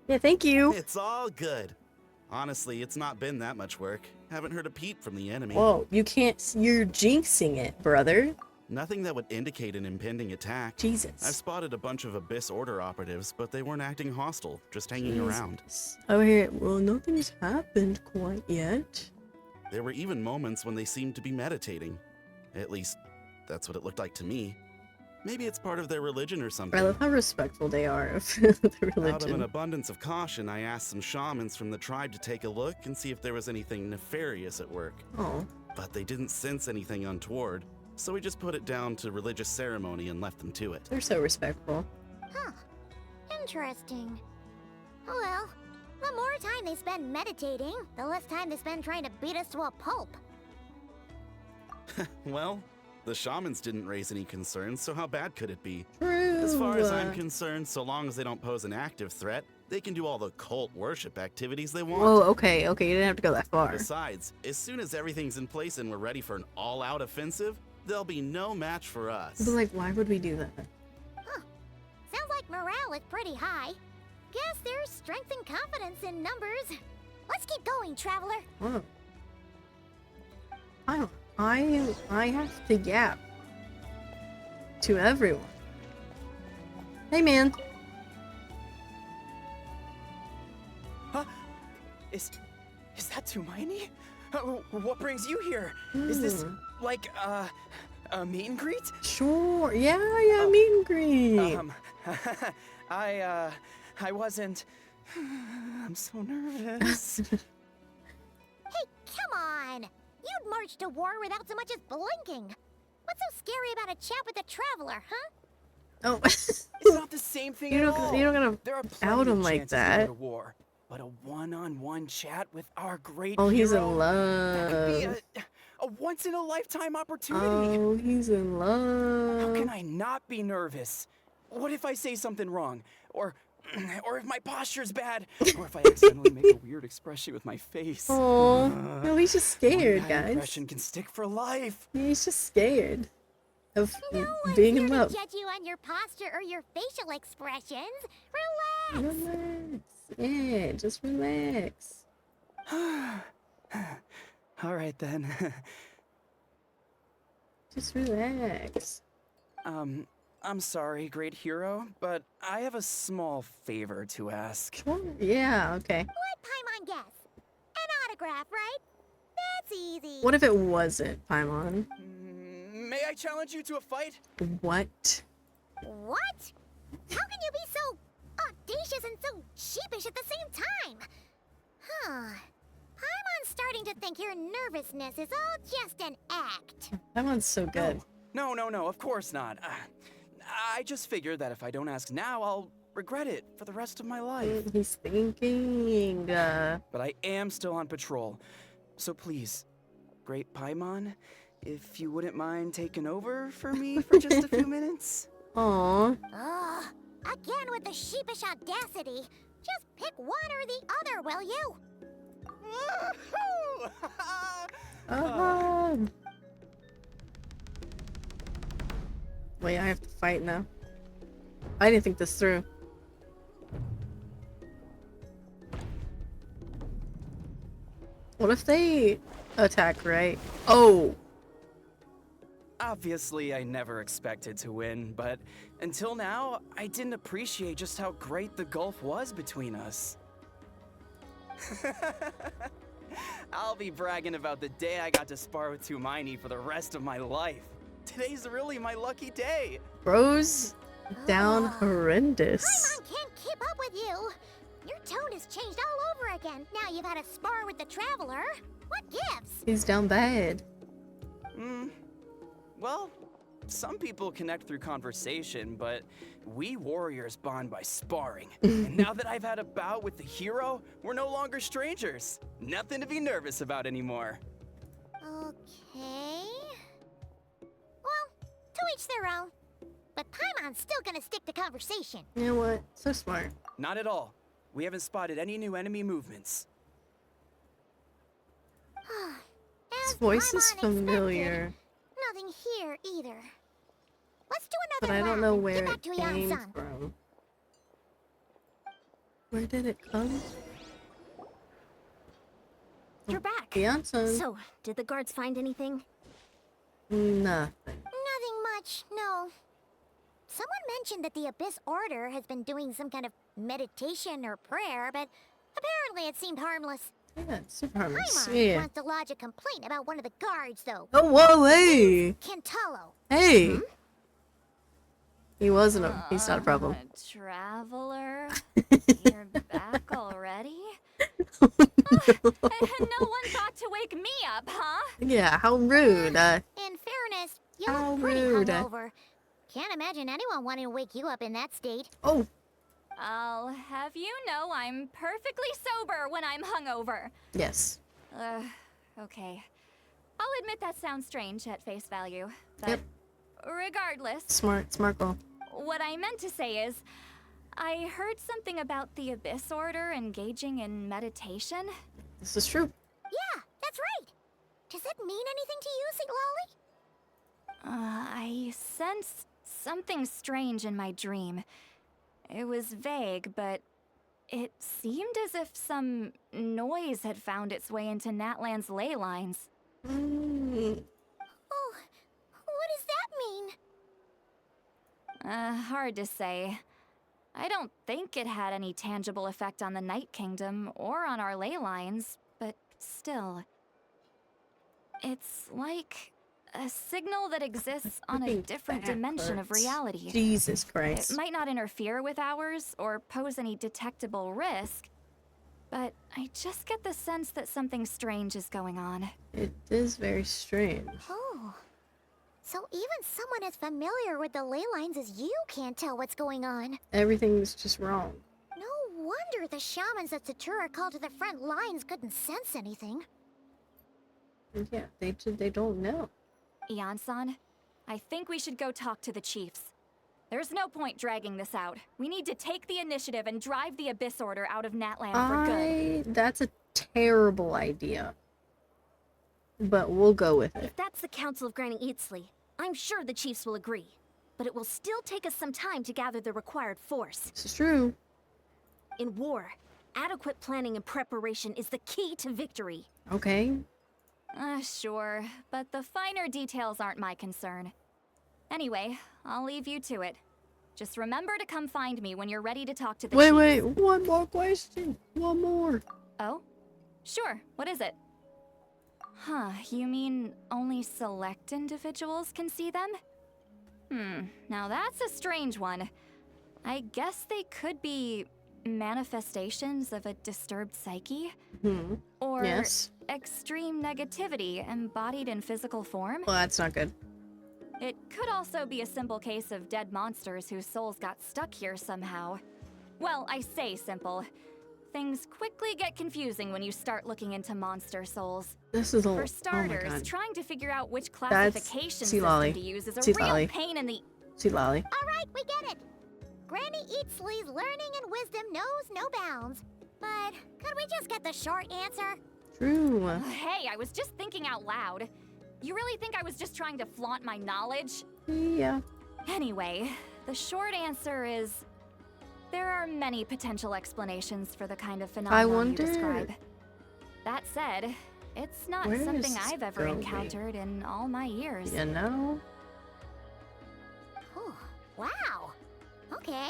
Yeah, thank you. It's all good. Honestly, it's not been that much work. Haven't heard a peep from the enemy. Whoa, you can't. You're jinxing it, brother. Nothing that would indicate an impending attack. I've Jesus. spotted a bunch of Abyss Order operatives, but they weren't acting hostile, just hanging around. Jesus. Over here, well, nothing's happened quite yet. There were even moments when they seemed to be meditating. At least, that's what it looked like to me. Maybe it's part of their religion or something. I love how respectful they are of the Out of an religion. abundance of caution, I asked some shamans from the tribe to take a look and see if there was anything nefarious at work. Oh, But they didn't sense anything untoward, so we just put it down to religious ceremony and left them to it. they're so respectful. Huh. Interesting. Oh well, the more time they spend meditating, the less time they spend trying to beat us to a pulp. Well, the shamans didn't raise any concerns, so how bad could it be? True. As far as I'm concerned, so long as they don't pose an active threat, they can do all the cult worship activities they want. Whoa, okay, you didn't have to go that far. Besides, as soon as everything's in place and we're ready for an all-out offensive, there'll be no match for us. But like, why would we do that? Sounds like morale is pretty high. Guess there's strength and confidence in numbers. Let's keep going, Traveler. Whoa. I have to yap to everyone. Hey, man. Huh? Is that Tumaini? What brings you here? Is this like a meet and greet? Sure. Yeah, meet and greet. I wasn't. I'm so nervous. Hey, come on! You'd march to war without so much as blinking. What's so scary about a chat with a Traveler, huh? Oh, It's not the same thing you at all. don't gotta There are out plenty him of like chances to that. go to war, but a one-on-one chat with our great Oh, he's hero, in that could be love. a once-in-a-lifetime opportunity. Oh, he's in love. How can I not be nervous? What if I say something wrong? Or if my posture's bad? Or if I accidentally make a weird expression with my face? Oh, no, he's just scared, One bad guys. impression can stick for life. He's just scared of No one's being here in to love. judge you on your posture or your facial expressions. Relax! Relax. Yeah, just relax. All right then. Just relax. I'm sorry, great hero, but I have a small favor to ask. Sure. Yeah, okay. Let Paimon guess. An autograph, right? That's easy. What if it wasn't Paimon? May I challenge you to a fight? What? What? How can you be so audacious and so sheepish at the same time? Huh. Paimon's starting to think your nervousness is all just an act. Paimon's so good. No, of course not. I just figured that if I don't ask now, I'll regret it for the rest of my life. He's thinking. But I am still on patrol. So please, Great Paimon, if you wouldn't mind taking over for me for just a few minutes? Aw. Ugh. Again with the sheepish audacity. Just pick one or the other, will you? Wait, I have to fight now. I didn't think this through. What if they attack, right? Oh! Obviously, I never expected to win, but until now, I didn't appreciate just how great the gulf was between us. I'll be bragging about the day I got to spar with Hermione for the rest of my life. Today's really my lucky day. Bro's down horrendous. Paimon can't keep up with you. Your tone has changed all over again. Now you've had a spar with the Traveler. What gives? He's down bad. Well, some people connect through conversation, but we warriors bond by sparring. And now that I've had a bout with the hero, we're no longer strangers. Nothing to be nervous about anymore. Okay. Well, to each their own. But Paimon's still gonna stick to conversation. You know what? So smart. Not at all. We haven't spotted any new enemy movements. His As voice is Paimon familiar, expected, nothing here either. Let's do but another I don't round know and where get back it to came Yan-san. from. Where did it come? You're back. Beyonce. So, did the guards find anything? Nothing. Nothing much, no. Someone mentioned that the Abyss Order has been doing some kind of meditation or prayer, but apparently it seemed harmless. Yeah, it's super harmless. Paimon Yeah. wants to lodge a complaint about one of the guards, though. Oh, whoa, hey! Kentalo. Hey! He wasn't a. He's not a problem. Traveler, you're back already? And no one thought to wake me up, huh? Yeah, how rude. In fairness, you How look pretty rude. hungover. Can't imagine anyone wanting to wake you up in that state. Oh, I'll have you know I'm perfectly sober when I'm hungover. yes. Okay. I'll admit that sounds strange at face value, but Yep. regardless, Smart girl. what I meant to say is, I heard something about the Abyss Order engaging in meditation. This is true. Yeah, that's right. Does that mean anything to you, St. Lolly? I sensed something strange in my dream. It was vague, but it seemed as if some noise had found its way into Natlan's ley lines. Mm, Oh, what does that mean? Hard to say. I don't think it had any tangible effect on the Night Kingdom or on our ley lines, but still. It's like a signal that exists on a Flipping different dimension of backwards. reality. Jesus It Christ. might not interfere with ours or pose any detectable risk, but I just get the sense that something strange is going on. It is very strange. Oh. So even someone as familiar with the ley lines as you can't tell what's going on. Everything's just wrong. No wonder the shamans that Satura called to the front lines couldn't sense anything. Yeah, they don't know. Ian-san, I think we should go talk to the chiefs. There's no point dragging this out. We need to take the initiative and drive the Abyss Order out of Natlan for good. That's a terrible idea. But we'll go with it. If that's the Council of Granny Eatsley, I'm sure the chiefs will agree. But it will still take us some time to gather the required force. This is true. In war, adequate planning and preparation is the key to victory. Okay. Sure, but the finer details aren't my concern. Anyway, I'll leave you to it. Just remember to come find me when you're ready to talk to the chiefs. Wait, one more question. One more. Oh? Sure, what is it? Huh, you mean only select individuals can see them? Now that's a strange one. I guess they could be manifestations of a disturbed psyche? Or Yes. extreme negativity embodied in physical form? Well, that's not good. It could also be a simple case of dead monsters whose souls got stuck here somehow. Well, I say simple. Things quickly get confusing when you start looking into monster souls. This is a. For Oh starters, my God. trying to figure out which That's classification system Lolly. to use is a See real Lolly. pain in the... See, Lolly. Alright, we get it. Granny Eatsley's learning and wisdom knows no bounds. But could we just get the short answer? True. Hey, I was just thinking out loud. You really think I was just trying to flaunt my knowledge? Yeah. Anyway, the short answer is... there are many potential explanations for the kind of phenomenon you wonder- describe. That said, It's not Where something is this I've ever going? encountered in all my years. You know? Oh, wow. Okay.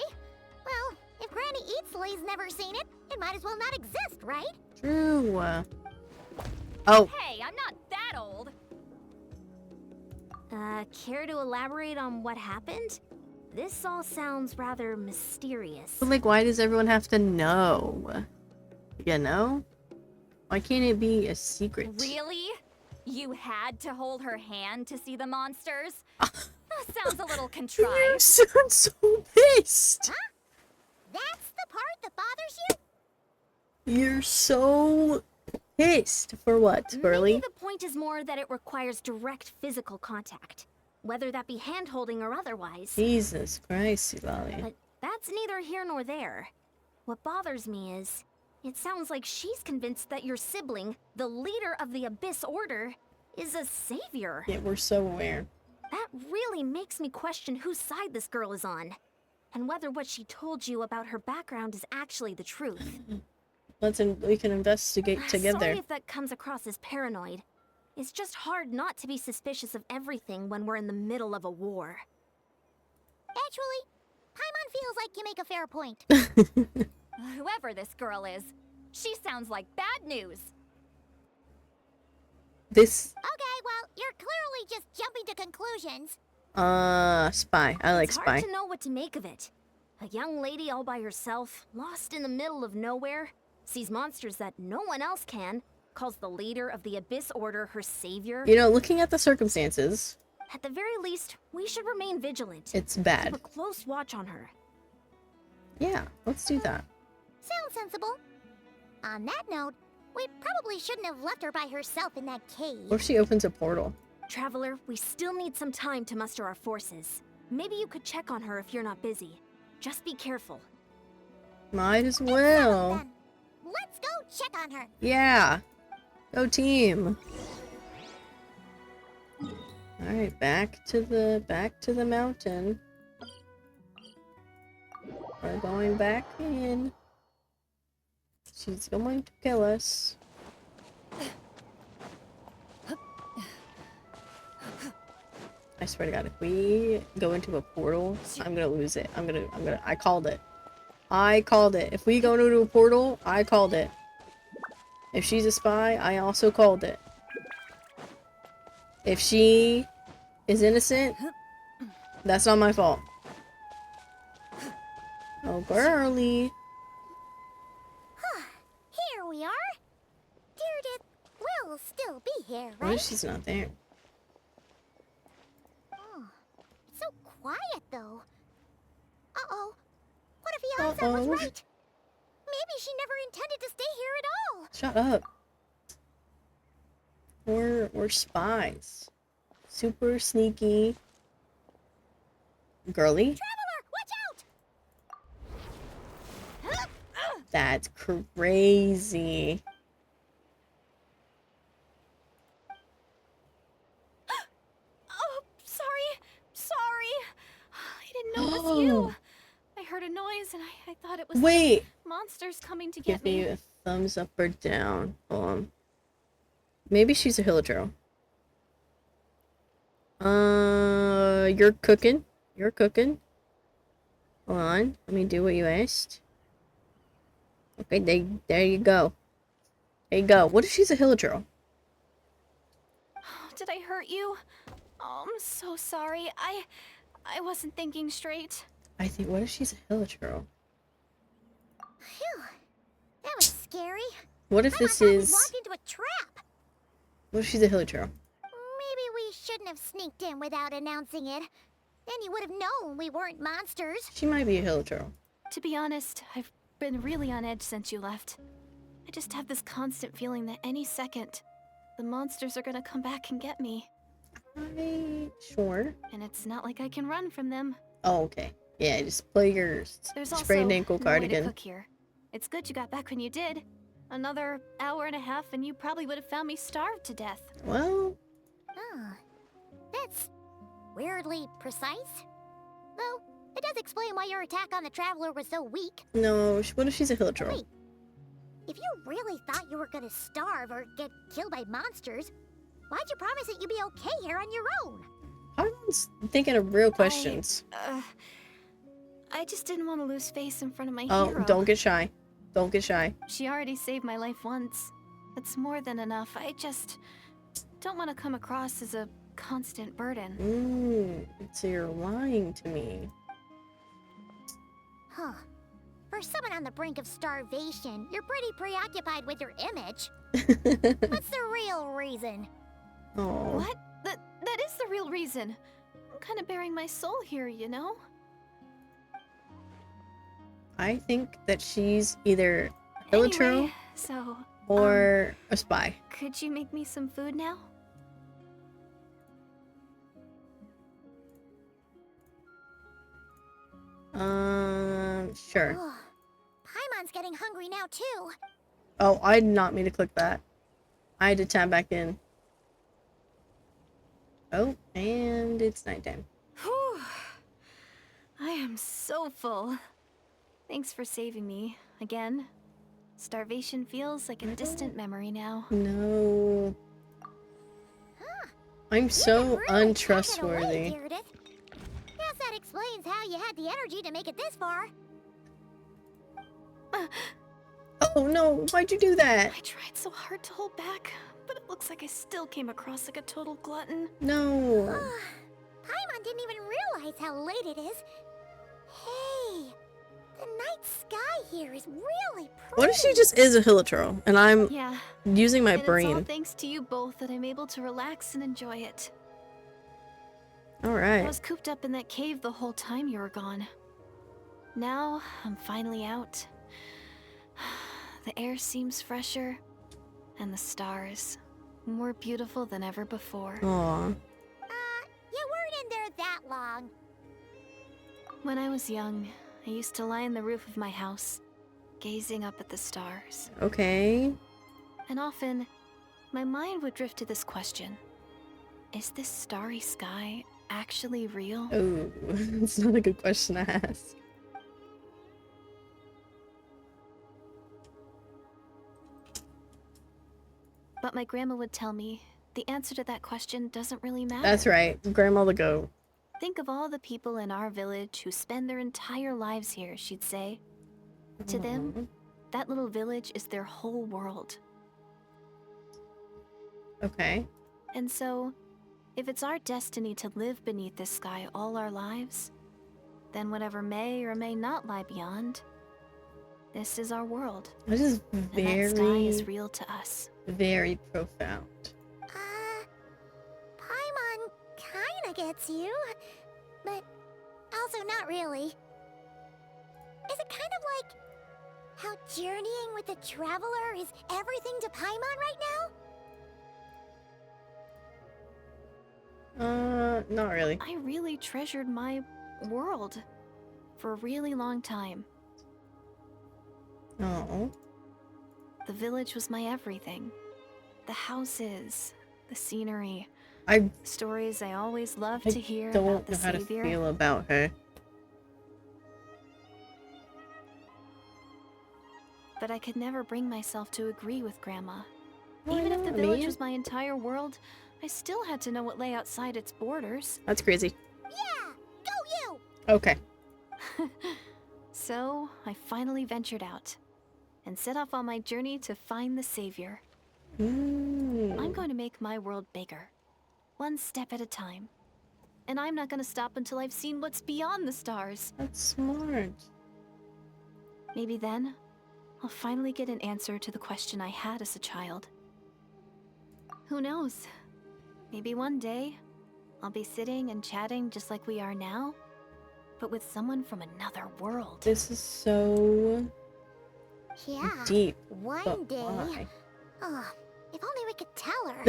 Well, if Granny Eatsley's never seen it, it might as well not exist, right? True. Oh, Hey, I'm not that old. Care to elaborate on what happened? This all sounds rather mysterious. but like, why does everyone have to know? You know? Why can't it be a secret? Really? You had to hold her hand to see the monsters? That sounds a little You contrived. sound so pissed. That's the part that bothers you? You're so pissed. For what, Burly? Maybe the point is more that it requires direct physical contact, whether that be hand-holding or otherwise. Jesus Christ, Lolly. But that's neither here nor there. What bothers me is, it sounds like she's convinced that your sibling, the leader of the Abyss Order, is a savior. Yeah, we're so aware. That really makes me question whose side this girl is on, and whether what she told you about her background is actually the truth. We can investigate together. Sorry if that comes across as paranoid. It's just hard not to be suspicious of everything when we're in the middle of a war. Actually, Paimon feels like you make a fair point. Whoever this girl is, she sounds like bad news. This, Okay, well, you're clearly just jumping to conclusions. spy. I like It's spy. hard to know what to make of it. A young lady all by herself, lost in the middle of nowhere, sees monsters that no one else can, calls the leader of the Abyss Order her savior. You know, looking at the circumstances, At the very least, we should remain vigilant. it's Keep bad. a close watch on her. Yeah, let's do that. Sounds sensible. On that note, we probably shouldn't have left her by herself in that cave. What if she opens a portal? Traveler, we still need some time to muster our forces. Maybe you could check on her if you're not busy. Just be careful. Might as Settled well. then. Let's go check on her. Yeah. Go team. Alright, back to the mountain. We're going back in. She's going to kill us. I swear to God, if we go into a portal, I'm gonna lose it. I called it. I called it. If we go into a portal, I called it. If she's a spy, I also called it. If she is innocent, that's not my fault. Oh, girly. Here we are. Deirdre will still be here, What right? if she's not there? Oh, it's so quiet, though. Uh-oh. What if Iansa was Uh-oh. right? Maybe she never intended to stay here at all. Shut up. We're spies. Super sneaky. Girly? Traveler, watch out! That's crazy. Oh, sorry. I didn't know it was you. I heard a noise and I thought it was Wait. monsters coming to Give get me me. a thumbs up or down. Hold on. Maybe she's a Hillitro. You're cooking. You're cooking. Hold on. Let me do what you asked. Okay, there you go. There you go. What if she's a Hillitro? Did I hurt you? Oh, I'm so sorry. I wasn't thinking straight. I think, what if she's a Hillitro? Phew. That was scary. What if I this thought we is... walked into a trap. What if she's a Hillitro? Maybe we shouldn't have sneaked in without announcing it. Then you would have known we weren't monsters. She might be a Hillitro. To be honest, I've been really on edge since you left. I just have this constant feeling that any second, the monsters are gonna come back and get me. Sure. And it's not like I can run from them. Oh, okay. Yeah, just play your There's sprained also ankle no way to cardigan. cook here. It's good you got back when you did. Another hour and a half and you probably would have found me starved to death. Well, Oh, that's weirdly precise. Though, it does explain why your attack on the Traveler was so weak. no. What if she's a Hillitro? Wait, If you really thought you were gonna starve or get killed by monsters, why'd you promise that you'd be okay here on your own? Paimon's thinking of real questions. I just didn't want to lose face in front of my Oh, hero. don't get shy. Don't get shy. She already saved my life once. That's more than enough. I just don't want to come across as a constant burden. So you're lying to me. Huh. For someone on the brink of starvation, you're pretty preoccupied with your image. What's the real reason? Oh. What? That is the real reason. I'm kind of bearing my soul here, you know? I think that she's either Illatro Anyway, so, or a spy. could you make me some food now? Sure. Ugh. Paimon's getting hungry now too. Oh, I did not mean to click that. I had to tab back in. Oh, and it's nighttime. Whew. I am so full. Thanks for saving me, again. Starvation feels like a distant memory now. No. I'm You've so been really packing away, untrustworthy. Meredith. Guess that explains how you had the energy to make it this far. Oh no, why'd you do that? I tried so hard to hold back, but it looks like I still came across like a total glutton. No. Paimon didn't even realize how late it is. Hey, the night sky here is really pretty. What if she just is a Hillatro and I'm Yeah, using my and it's all brain? thanks to you both that I'm able to relax and enjoy it. I Alright. was cooped up in that cave the whole time you were gone. Now, I'm finally out. The air seems fresher, and the stars more beautiful than ever before. Aw. You weren't in there that long. When I was young, I used to lie on the roof of my house, gazing up at the stars. Okay. And often, my mind would drift to this question. Is this starry sky actually real? Oh, it's not a good question to ask. But my grandma would tell me, the answer to that question doesn't really matter. That's right. Grandma the goat. Think of all the people in our village who spend their entire lives here, she'd say. To them, that little village is their whole world. Okay. And so, if it's our destiny to live beneath this sky all our lives, then whatever may or may not lie beyond, this is our world. This is And that sky is very, real to us. very profound. Paimon kinda gets you, but also not really. Is it kind of like how journeying with the traveler is everything to Paimon right now? Not really. I really treasured my world for a really long time. Oh. The village was my everything. The houses, the scenery, I stories I always loved I to hear don't about the know how to savior. feel about her. But I could never bring myself to agree with Grandma. Why Even if the not, village man? was my entire world, I still had to know what lay outside its borders. That's crazy. Yeah, go you! Okay. So, I finally ventured out and set off on my journey to find the savior. I'm going to make my world bigger, one step at a time. And I'm not going to stop until I've seen what's beyond the stars. That's smart. Maybe then, I'll finally get an answer to the question I had as a child. Who knows? Maybe one day, I'll be sitting and chatting just like we are now, but with someone from another world. This is so Yeah, deep. one But day. why? Oh, if only we could tell her.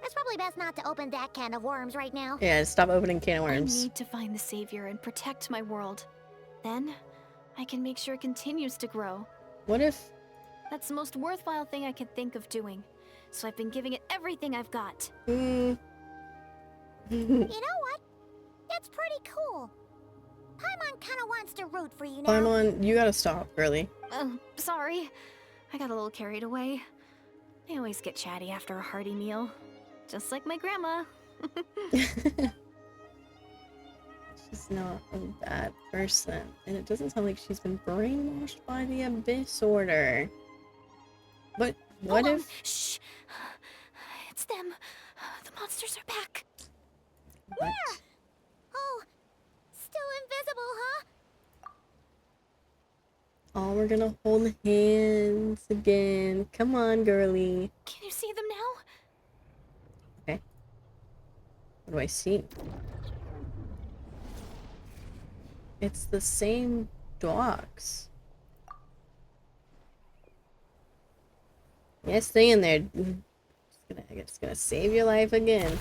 It's probably best not to open that can of worms right now. Yeah, stop opening can of I worms. need to find the savior and protect my world. Then, I can make sure it continues to grow. What if... That's the most worthwhile thing I could think of doing. So I've been giving it everything I've got. You know what? That's pretty cool. Paimon kinda wants to root for you now. Paimon, you gotta stop, girly. Sorry. I got a little carried away. I always get chatty after a hearty meal. Just like my grandma. She's not a bad person. And it doesn't sound like she's been brainwashed by the Abyss Order. But what Hold on. if... Shh! It's them. The monsters are back. What? Oh, still invisible, huh? Oh, we're gonna hold hands again. Come on, girly. Can you see them now? Okay. What do I see? It's the same dogs. Yeah, stay in there. It's gonna save your life again.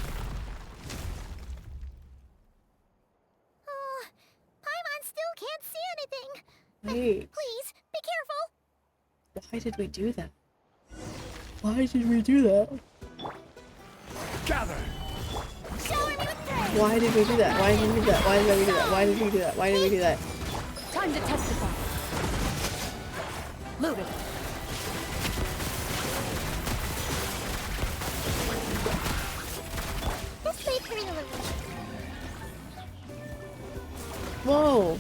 Oh, Paimon still can't see anything. Wait. Please, be careful. Why did we do that? Why did we do that? Gather! Shower me with praise. Why did we do that? Why did we do that? Why did we do that? Why did we do that? Why did we do that? Time to testify. Loaded. This may create a little. Whoa!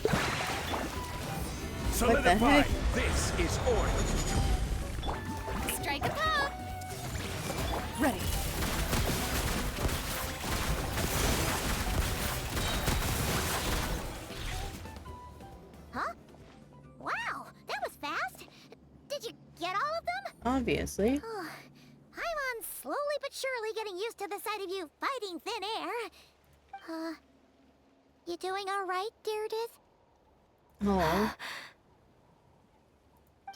Solidify! heck? This is order. Strike a pop! Ready. Huh? Wow, that was fast. Did you get all of them? Obviously. Oh, Paimon's slowly but surely getting used to the sight of you fighting thin air. You doing all right, Deirdith? Oh.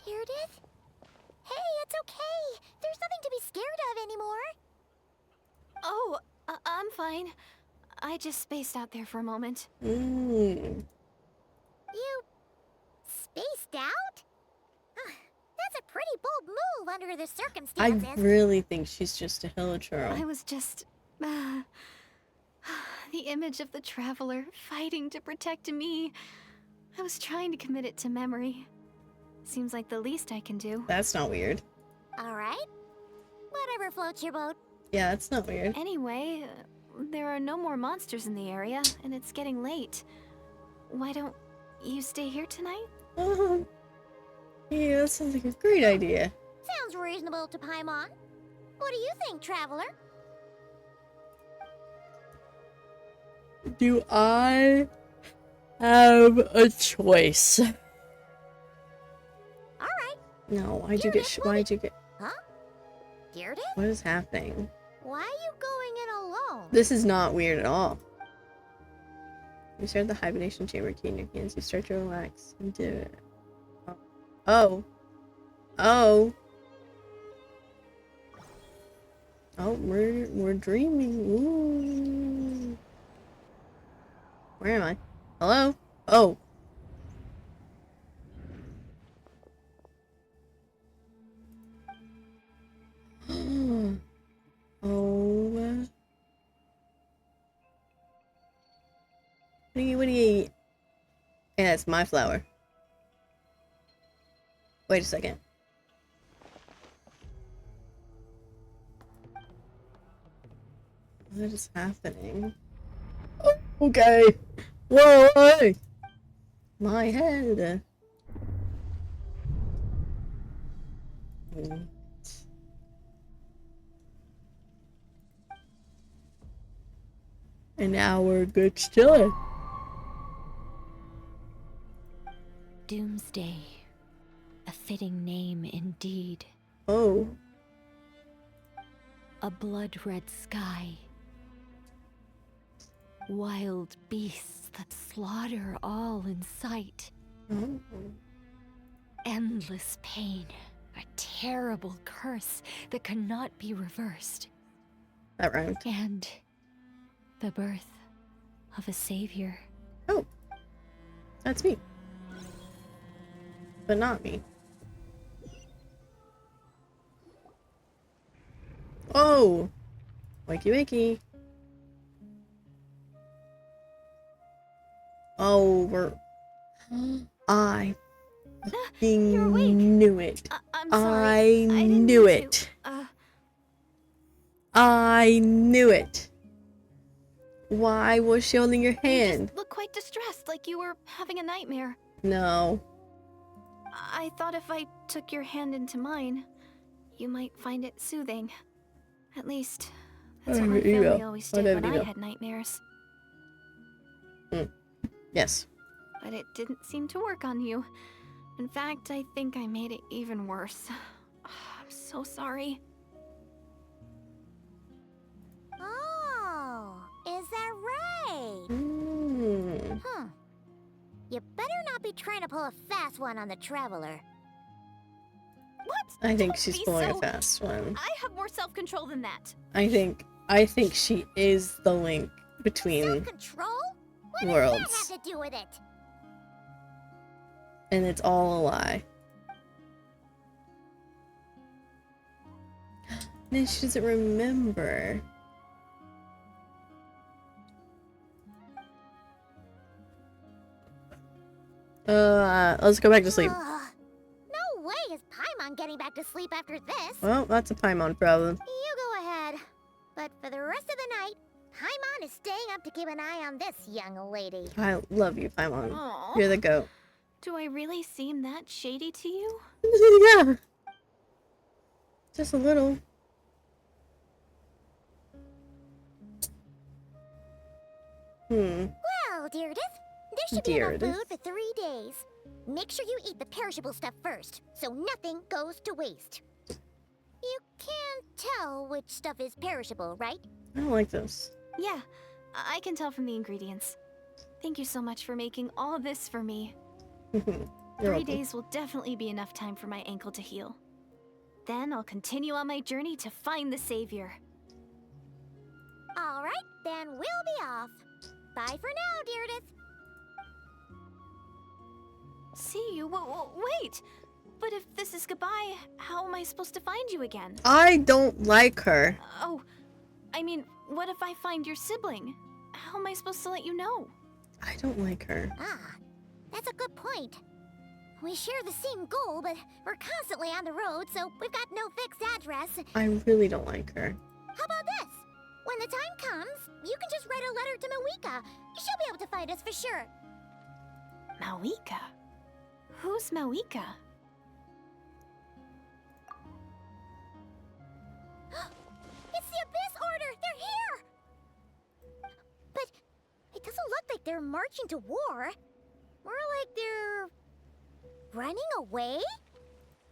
Deirdith? Hey, it's okay. There's nothing to be scared of anymore. Oh, I'm fine. I just spaced out there for a moment. Mmm. You spaced out? That's a pretty bold move under the I circumstances. really think she's just a I hilichurl. was just... the image of the traveler fighting to protect me. I was trying to commit it to memory. Seems like the least I can do. That's not weird. All right. Whatever floats your boat. Yeah, that's not weird. Anyway, there are no more monsters in the area, and it's getting late. Why don't you stay here tonight? Yeah, that sounds like a great idea. Sounds reasonable to Paimon. What do you think, traveler? Do I have a choice? All right. No, why'd you get why'd you get... Huh? Deirdith? What is happening? Why are you going in alone? This is not weird at all. You start the hibernation chamber key in your hands. You start to relax and do it. Oh. Oh. Oh, we're dreaming. Ooh. Where am I? Hello? Oh. Oh. What do you eat? Yeah, it's my flower. Wait a second. What is happening? Oh, okay. Whoa, hey. My head. What? And now we're good still. Doomsday. A fitting name indeed. Oh. A blood-red sky. Wild beasts that slaughter all in sight. Oh. Endless pain. A terrible curse that cannot be reversed. That rhymed. And the birth of a savior. Oh. That's me. But not me. Oh! Wakey wakey. Oh, I You're awake. knew it. I'm sorry. I didn't knew mean it. to, I knew it. Why was she holding your You hand? just look quite distressed, like you were having a nightmare. No. I thought if I took your hand into mine, you might find it soothing. At least, that's what my There you family go. always Oh, did there when you I go. had nightmares. Yes. But it didn't seem to work on you. In fact, I think I made it even worse. I'm so sorry. Oh, is that right? Mm. You better not be trying to pull a fast one on the Traveler. What? I think Don't she's be pulling a so- fast one. I have more self-control than that. I think she is the link between Self-control? What worlds. does that have to do with it? And it's all a lie. Then she doesn't remember. Let's go back to sleep. No way is Paimon getting back to sleep after this. Well, that's a Paimon problem. You go ahead. But for the rest of the night, Paimon is staying up to keep an eye on this young lady. I love you, Paimon. Aw. You're the goat. Do I really seem that shady to you? Yeah. Just a little. Well, Deirdre, there should be enough Deirdre. food for 3 days. Make sure you eat the perishable stuff first, so nothing goes to waste. You can't tell which stuff is perishable, right? I don't like this. Yeah, I can tell from the ingredients. Thank you so much for making all this for me. You're 3 welcome. days will definitely be enough time for my ankle to heal. Then I'll continue on my journey to find the savior. All right, then we'll be off. Bye for now, Deirdre. See you? Wait! But if this is goodbye, how am I supposed to find you again? I don't like her. Oh, I mean, what if I find your sibling? How am I supposed to let you know? I don't like her. Ah, that's a good point. We share the same goal, but we're constantly on the road, so we've got no fixed address. I really don't like her. How about this? When the time comes, you can just write a letter to Mawika. She'll be able to find us for sure. Mawika? Who's Mawika? It's the Abyss Order! They're here! But it doesn't look like they're marching to war. More like they're running away?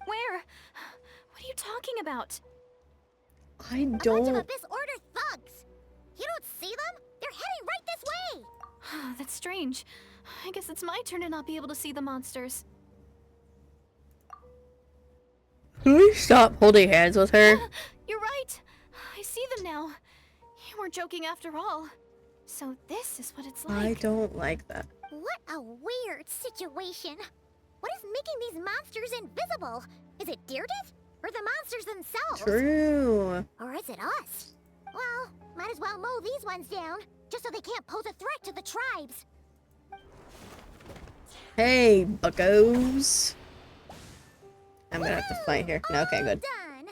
Where? What are you talking about? I A bunch of don't. Abyss Order thugs. You don't see them? They're heading right this way. That's strange. I guess it's my turn to not be able to see the monsters. Can we stop holding hands with her? You're right. I see them now. You weren't joking after all. So this is what it's I like. don't like that. What a weird situation. What is making these monsters invisible? Is it Deirdre? Or the monsters themselves? True. Or is it us? Well, might as well mow these ones down, just so they can't pose a threat to the tribes. Hey, buckos. I'm gonna have to fight here. No, okay, All good. done.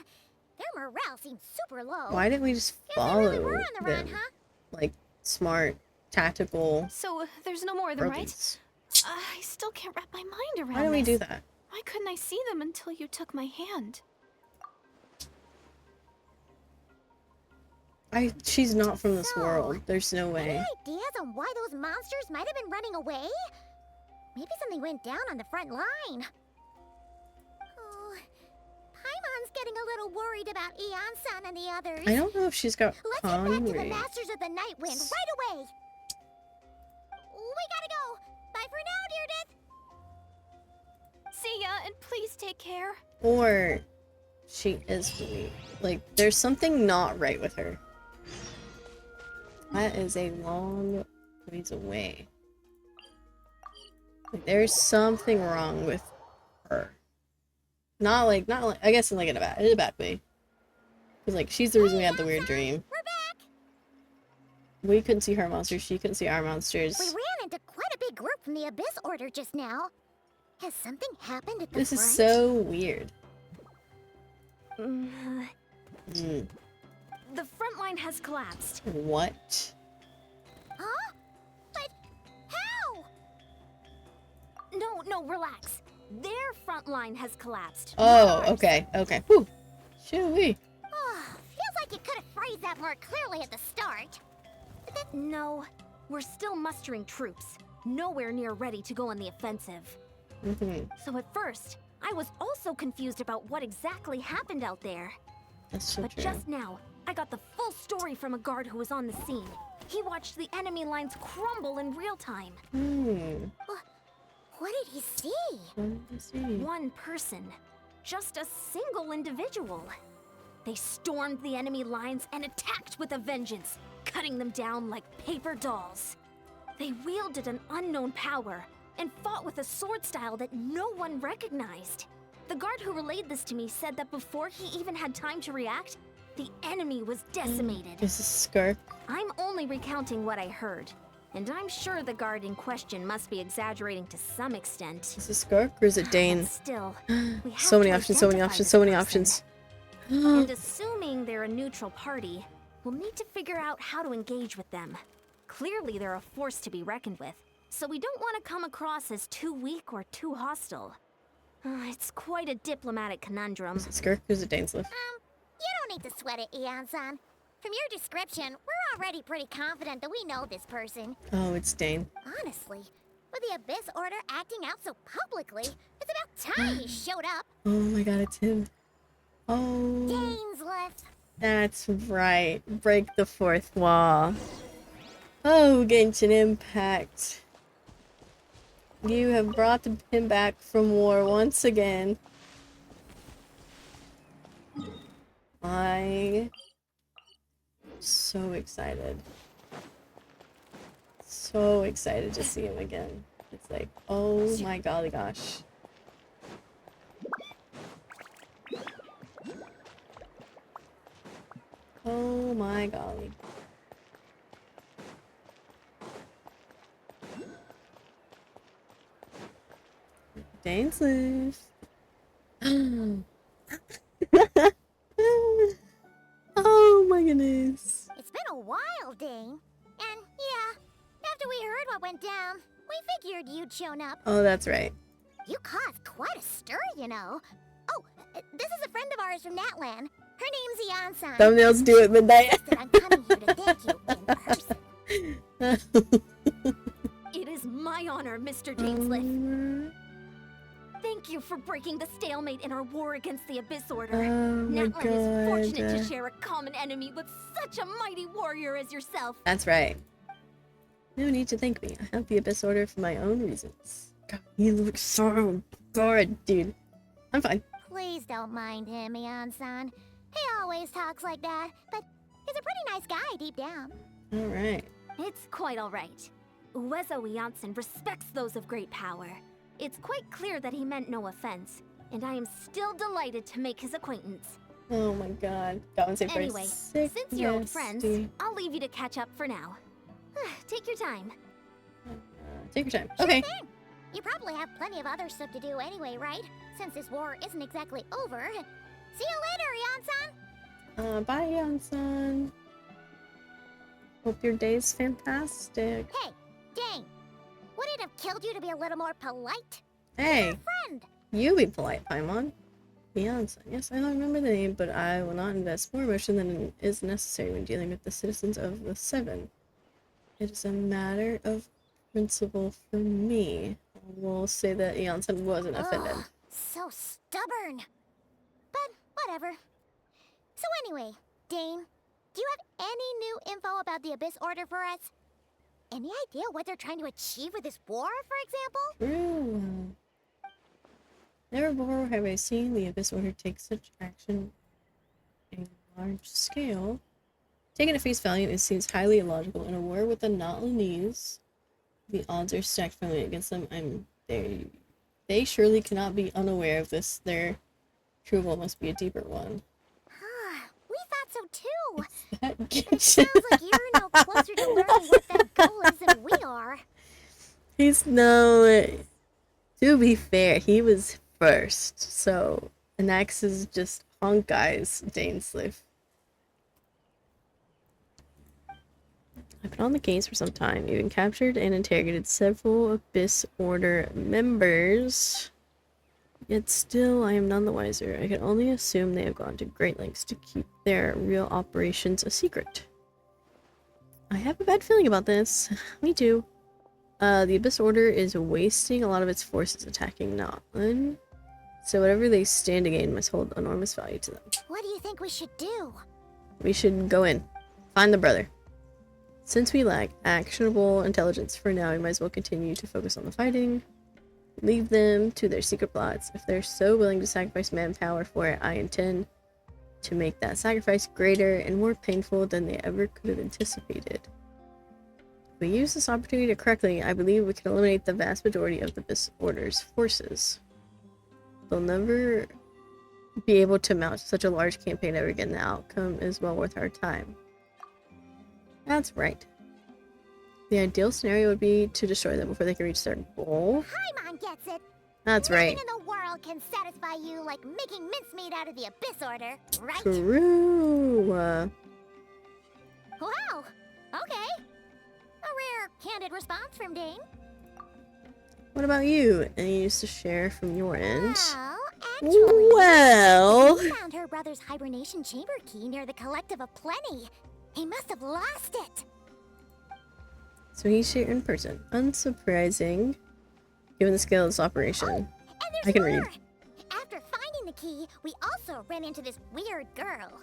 Their morale seems super low. Why didn't we just Guess they really follow were on the run, them? huh? Like, smart, tactical So there's no more of them, right? brothers. I still can't wrap my mind around Why don't we this. do that? Why couldn't I see them until you took my hand? She's not from this So, world. There's no Any way. ideas on why those monsters might have been running away? Maybe something went down on the front line. Oh, Paimon's getting a little worried about Eon-san and the others. I don't know if she's got Let's get back to the hungry. Masters of the Night Wind right away. We gotta go. Bye for now, Deirdre. See ya, and please take care. Or she is weak. Like, there's something not right with her. That is a long ways away. Like, there's something wrong with her. Not like, I guess in like in a bad way. Cause like, she's the reason we had the weird dream. We're back. We couldn't see her monsters, she couldn't see our monsters. We ran into quite a big group from the Abyss Order just now. Has something happened at the This front? is so weird. Mm. The front line has collapsed. What? Huh? But how? No, relax. Their front line has collapsed. Oh, not ours. okay. Whew. Shoo-wee. Feels like you could have phrased that more clearly at the start. No, we're still mustering troops. Nowhere near ready to go on the offensive. So at first, I was also confused about what exactly happened out there. That's so But true. just now, I got the full story from a guard who was on the scene. He watched the enemy lines crumble in real time. What did he see? Let's see. One person. Just a single individual. They stormed the enemy lines and attacked with a vengeance, cutting them down like paper dolls. They wielded an unknown power and fought with a sword style that no one recognized. The guard who relayed this to me said that before he even had time to react, the enemy was decimated. Is this Skark? I'm only recounting what I heard, and I'm sure the guard in question must be exaggerating to some extent. Is this Skark or is it Dane? But still, we have So many to options, so many identify options, this so many person. options. And assuming they're a neutral party, we'll need to figure out how to engage with them. Clearly, they're a force to be reckoned with, so we don't want to come across as too weak or too hostile. It's quite a diplomatic conundrum. Is it Skark or is it Dainsliff? You don't need to sweat it, Eon-san. From your description, we're already pretty confident that we know this person. Oh, it's Dane. Honestly, with the Abyss Order acting out so publicly, it's about time he showed up. Oh my god, it's him. Oh, Dainsliff. that's right. Break the fourth wall. Oh, Genshin Impact. You have brought him back from war once again. I'm so excited. So excited to see him again. It's like, oh my golly gosh. Oh my golly. Dainsliff. Oh my goodness. It's been a while, Dane. And yeah, after we heard what went down, we figured you'd shown up. Oh, that's right. You caused quite a stir, you know. Oh, this is a friend of ours from Natlan. Her name's Eon-san. Thumbnails due at midnight. Insisted on coming here to thank you in person. It is my honor, Mr. Dainsliff. Thank you for breaking the stalemate in our war against the Abyss Order. Oh my Natlan is fortunate to god. share a common enemy with such a mighty warrior as yourself. That's right. No need to thank me. I have the Abyss Order for my own reasons. God, you look so good, dude. I'm fine. Please don't mind him, Eon-san. He always talks like that, but he's a pretty nice guy deep down. Alright. It's quite all right. Uezo Janssen respects those of great power. It's quite clear that he meant no offense, and I am still delighted to make his acquaintance. Oh my god. That one's a Anyway, since you're old friends, I'll leave you to catch up for now. Take your time. Take your time. Sure Okay. thing. You probably have plenty of other stuff to do anyway, right? Since this war isn't exactly over. See you later, Eon-san! Bye, Yan-san. Hope your day's fantastic. Hey, Dane! Would it have killed you to be a little more polite? Hey, Friend! you be polite, Paimon. Yan-san. Yes, I don't remember the name, but I will not invest more emotion than is necessary when dealing with the citizens of the Seven. It is a matter of principle for me. We'll say that Yan-san wasn't offended. Ugh, so stubborn. But whatever. So anyway, Dane, do you have any new info about the Abyss Order for us? Any idea what they're trying to achieve with this war, for example? True. Never before have I seen the Abyss Order take such action on a large scale. Taken at face value, it seems highly illogical. In a war with the Nautilus, the odds are stacked firmly against them. They surely cannot be unaware of this. Their true goal must be a deeper one. We thought so too. That It sounds like you're no closer to learning what that goal is than we are. He's no. To be fair, he was first, so Anax is just Wrong guys, Dainsleif. I've been on the case for some time, even captured and interrogated several Abyss Order members. Yet still, I am none the wiser. I can only assume they have gone to great lengths to keep their real operations a secret. I have a bad feeling about this. Me too. The Abyss Order is wasting a lot of its forces attacking Notland. So whatever they stand to gain must hold enormous value to them. What do you think we should do? We should go in. Find the brother. Since we lack actionable intelligence for now, we might as well continue to focus on the fighting. Leave them to their secret plots. If they're so willing to sacrifice manpower for it, I intend to make that sacrifice greater and more painful than they ever could have anticipated. If we use this opportunity correctly, I believe we can eliminate the vast majority of the Abyss Order's forces. They'll never be able to mount such a large campaign ever again. The outcome is well worth our time. That's right. The ideal scenario would be to destroy them before they can reach their goal. Paimon gets it. That's right. Nothing in the world can satisfy you like making mincemeat out of the Abyss Order, right? True. Wow. Okay. A rare, candid response from Dane. What about you? Any news to share from your end? Well, Well, he found her brother's hibernation chamber key near the Collective of Plenty. He must have lost it. so he's here in person. Unsurprising, given the scale of this operation. And there's I can more. read. After finding the key, we also ran into this weird girl.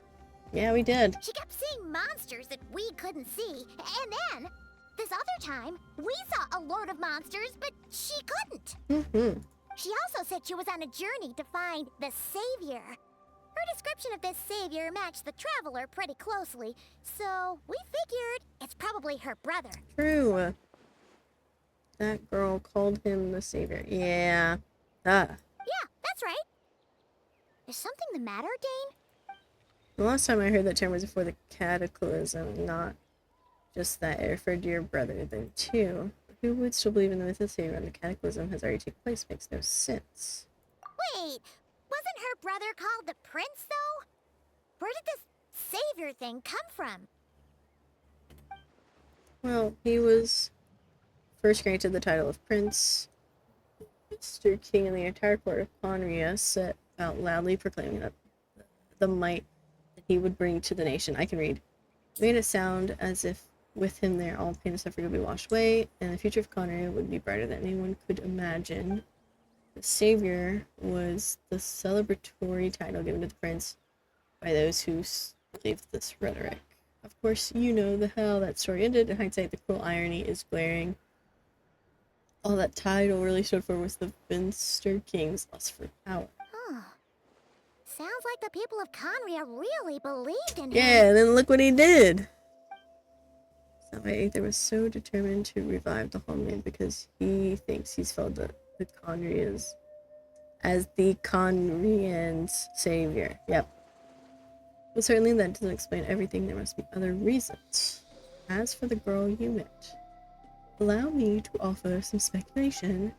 Yeah, we did. She kept seeing monsters that we couldn't see. And then, this other time, we saw a load of monsters, but she couldn't. Mm-hmm. She also said she was on a journey to find the Savior. Her description of this Savior matched the Traveler pretty closely, so we figured it's probably her brother. True. That girl called him the Savior. Yeah. Ah. Yeah, that's right. Is something the matter, Dane? The last time I heard that term was before the Cataclysm, not just that it referred to your brother, then too. Who would still believe in the myth of the Savior when the Cataclysm has already taken place? Makes no sense. Wait, wasn't her brother called the Prince, though? Where did this Savior thing come from? Well, he was first granted the title of Prince. Mr. King and the entire court of Conria set out loudly proclaiming that the might that he would bring to the nation. I can read. Made it sound as if with him there all pain and suffering would be washed away, and the future of Conria would be brighter than anyone could imagine. The Savior was the celebratory title given to the prince by those who believed this rhetoric. Of course, you know how that story ended. In hindsight, the cruel irony is glaring. All that title really stood for was the Finster King's lust for power. Huh. Sounds like the people of Conria really believed in him. Yeah, and then look what he did. So Aether was so determined to revive the homeland because he thinks he's felt the Conrians as the Conrians' savior. Yep. But certainly that doesn't explain everything. There must be other reasons. As for the girl you met, allow me to offer some speculation.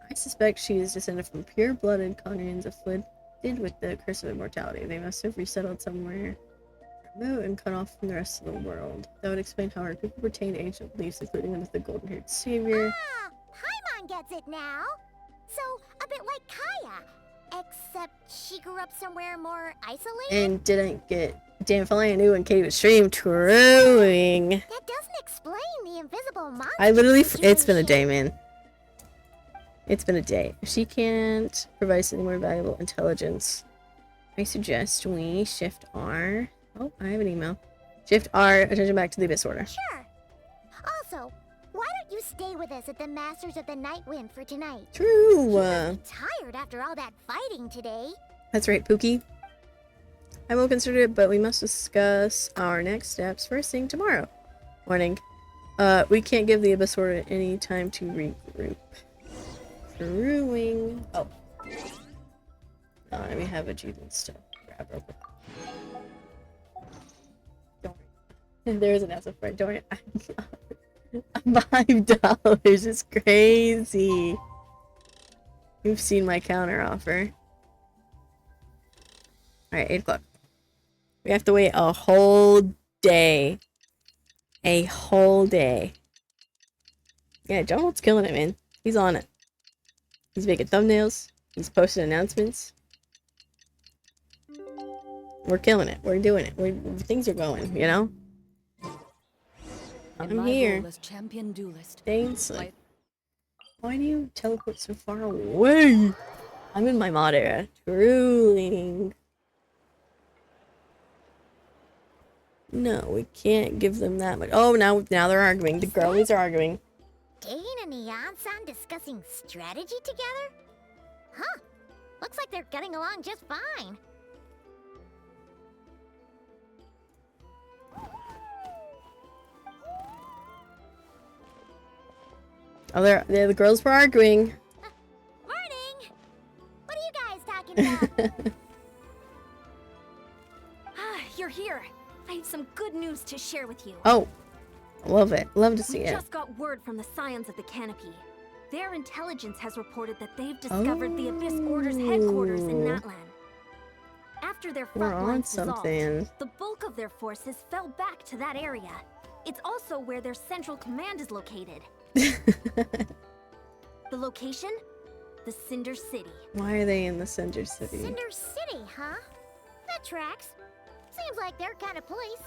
I suspect she is descended from pure-blooded Conrians afflicted with the curse of immortality. They must have resettled somewhere remote and cut off from the rest of the world. That would explain how our people retained ancient beliefs, including one of the golden-haired savior. Ah, Paimon gets it now. So, a bit like Kaya. Except she grew up somewhere more isolated. And didn't get damn if I knew when Katie was stream trolling. That doesn't explain the invisible monster. I literally it's been a situation. day, man. It's been a day. If she can't provide us any more valuable intelligence, I suggest we shift our oh, I have an email. Shift our attention back to the Abyss Order. Sure. Also, why don't you stay with us at the Masters of the Night Wind for tonight? True. You must be tired after all that fighting today. That's right, Pookie. I will consider it, but we must discuss our next steps first thing tomorrow morning. We can't give the Abyss Order any time to regroup. Brewing. Oh. We have achievements to grab real quick. Don't worry. There is an answer for it. Don't worry. $5 is crazy. You've seen my counter offer. Alright, 8 o'clock. We have to wait a whole day. A whole day. Yeah, John's killing it, man. He's on it. He's making thumbnails. He's posting announcements. We're killing it. We're doing it. Things are going, you know? I'm here. Champion duelist. Danesley. Why do you teleport so far away? I'm in my mod era. Drooling. No, we can't give them that much. Oh, now they're arguing. The girlies are arguing. Dane and Eon-san discussing strategy together? Huh. Looks like they're getting along just fine. Oh, the girls were arguing. Morning! What are you guys talking about? Ah, you're here. I have some good news to share with you. Oh, love it. Love to see We it. just got word from the Scions of the Canopy. Their intelligence has reported that they've discovered the Abyss Order's headquarters in Natlan. After their We're front on lines something. dissolved, the bulk of their forces fell back to that area. It's also where their central command is located. The location? The Cinder City. Why are they in the Cinder City? Cinder City, huh? That tracks. Seems like their kind of place.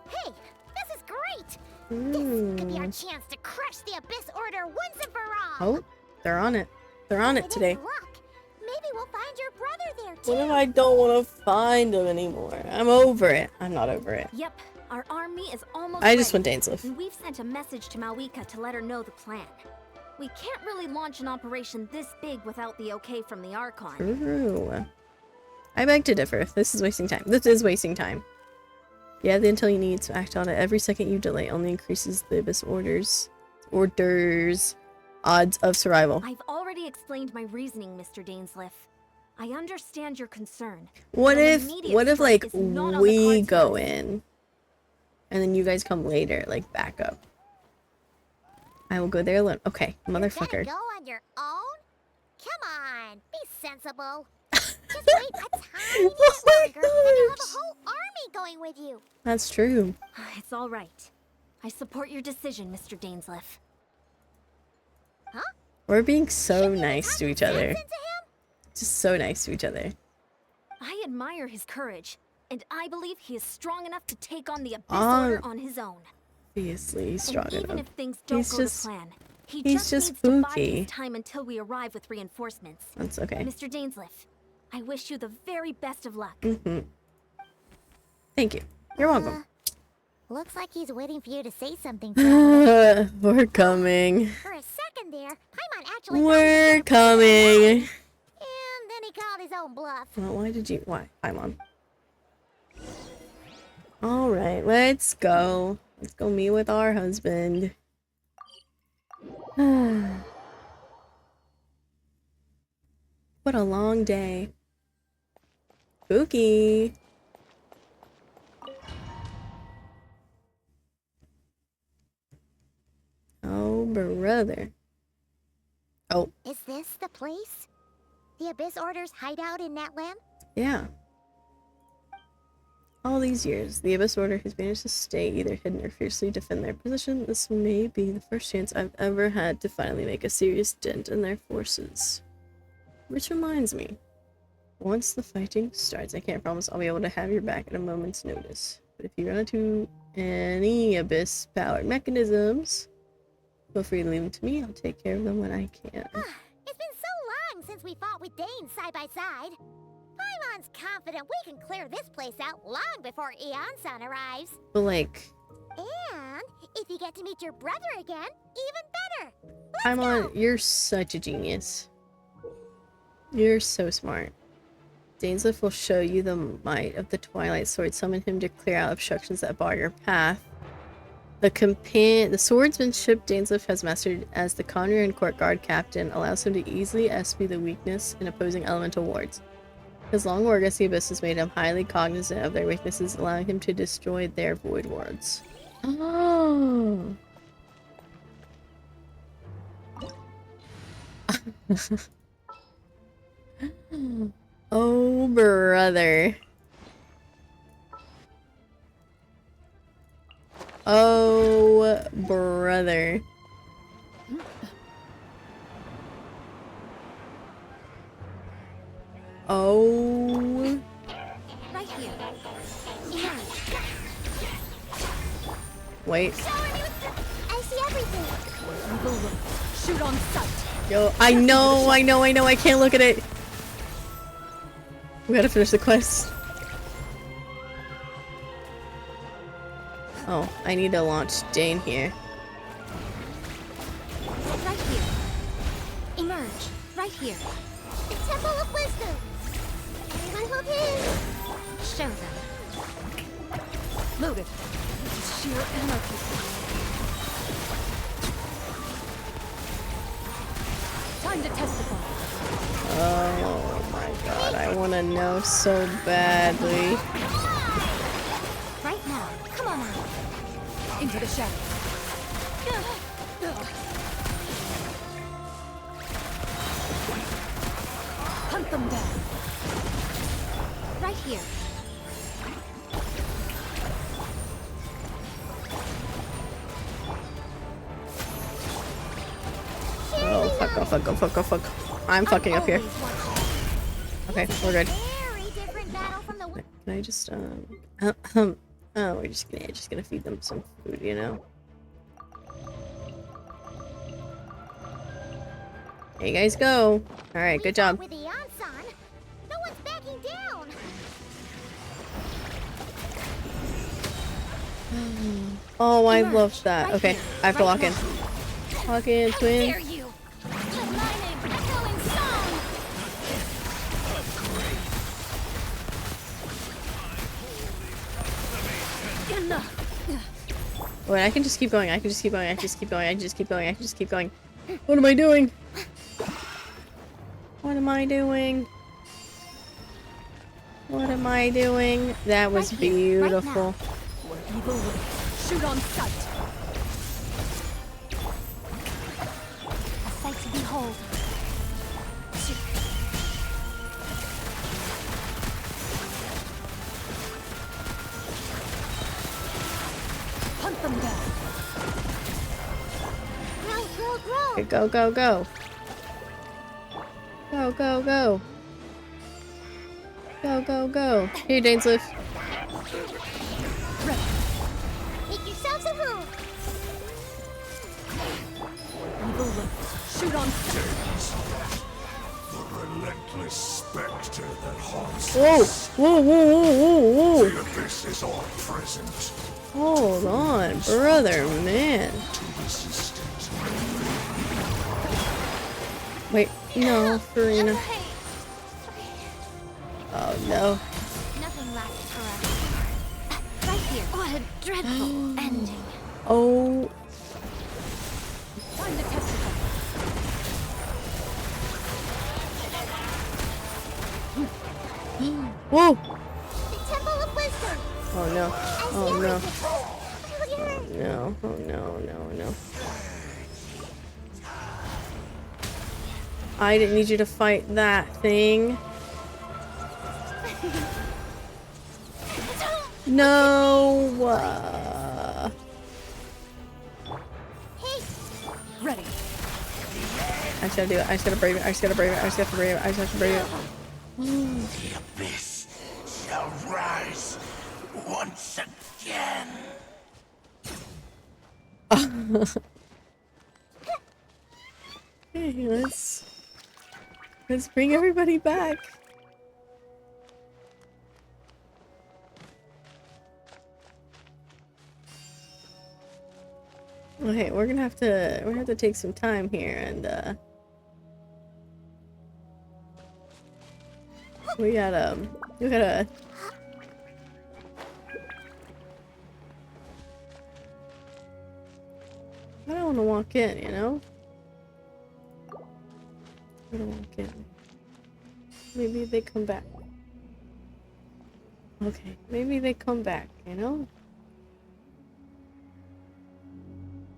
Hey, this is great! This could be our chance to crush the Abyss Order once and for all! Oh, they're on it. They're on it today. Luck. Maybe we'll find your brother there too. What if I don't want to find him anymore? I'm over it. I'm not over it. Yep, our army is almost I just ready, want Dainsleif. and we've sent a message to Malika to let her know the plan. We can't really launch an operation this big without the okay from the Archon. True. I beg to differ. This is wasting time. This is wasting time. You have the intel you need to act on it. Every second you delay only increases the Abyss Orders odds of survival. I've already explained my reasoning, Mr. Dainsleif. I understand your concern. What but an if immediate like strike is not on the we cards go for us. in and then you guys come later, like back up? I will go there alone. Okay, motherfucker. You're gonna go on your own? Come on, be sensible. Just wait a tiny bit longer, and you'll have a whole army going with you. That's true. It's all right. I support your decision, Mr. Dainsleif. Huh? We're being so nice to each other. Sense into him? Just so nice to each other. I admire his courage, and I believe he is strong enough to take on the Abyss Oh. Order on his own. Obviously, he's strong And even enough. if things don't He's go just- to plan, he he's just just needs to bide spooky. his time until we arrive with reinforcements. That's okay. Mr. Dainsleif, I wish you the very best of luck. Thank you. You're welcome. Looks like he's waiting for you to say something. Traveler. We're coming. For a second there, Paimon actually We're coming. and then he called his own bluff. Well, why? I'm on. Alright, let's go. Let's go meet with our husband. What a long day. Spooky. Oh, brother. Oh, Is this the place? The Abyss Order's hideout in Natlan? yeah. All these years, the Abyss Order has managed to stay either hidden or fiercely defend their position. This may be the first chance I've ever had to finally make a serious dent in their forces. Which reminds me, once the fighting starts, I can't promise I'll be able to have your back at a moment's notice. But if you run into any Abyss-powered mechanisms, feel free to leave them to me. I'll take care of them when I can. It's been so long since we fought with Dane side by side. Paimon's confident we can clear this place out long before Eon-san arrives. But like, And if you get to meet your brother again, even better. I'm on. You're such a genius. You're so smart. Dainsleif will show you the might of the Twilight Sword. Summon him to clear out obstructions that bar your path. The swordsmanship Dainsleif has mastered as the Conjurer and Court Guard Captain allows him to easily SP the weakness in opposing elemental wards. His long war against the Abyss has made him highly cognizant of their weaknesses, allowing him to destroy their void wards. Oh. Oh brother. Oh, brother. Oh. Right here. Wait. I see everything. Shoot on sight. Yo, I know, I can't look at it. We gotta finish the quest. Oh, I need to launch Jane here. Right here. Emerge. Right here. The Temple of Wisdom. Everyone hook in. Show them. Loaded. This is sheer anarchy. Time to testify. Oh my god, I wanna know so badly. Right now. Come on out. Into the shadows. Hunt them down. Right here. Oh, fuck, oh, fuck, oh, fuck, oh, fuck. I'm fucking up here. Okay, we're good. Very different battle from the Can I just, oh, we're just gonna feed them some food, you know? There you guys go. Alright, good job. with the Ansan. No one's backing down. Oh, I love that. Okay, I have to lock in. Lock in, twin. Dare you? Let my name echo in song. Wait, I can just keep going. I can just keep going. I can just keep going. I can just keep going. I can just keep going. What am I doing? What am I doing? What am I doing? That was Right here, right beautiful. Where evil lives. Shoot on sight. A sight to behold. Hunt them down. Grow. Okay, go, go, go. Go, go, go. Go, go, go. Here, Dainsleif. Make yourselves a room. Evil lives. Shoot on sight. The relentless specter that haunts Whoa! us. Whoa, whoa, whoa, whoa, The whoa! abyss is all present. Hold on, brother, man. To resist it. Wait, no, Farina. Oh no. Nothing lasts forever. Right here. What a dreadful ending. Oh, Time to testify. whoa! The Temple of Wisdom. Oh no. I see Oh no. everything. No, oh no, no, no. I didn't need you to fight that thing. No. Hey, Ready. I just gotta do it. I just gotta brave it. I just gotta brave it. I just gotta brave it. I just have to brave it. The abyss shall rise once again. Okay, let's bring everybody back. Okay, we're gonna have to take some time here and we gotta I don't wanna walk in, you know? I don't walk in. Maybe they come back. Okay, maybe they come back, you know?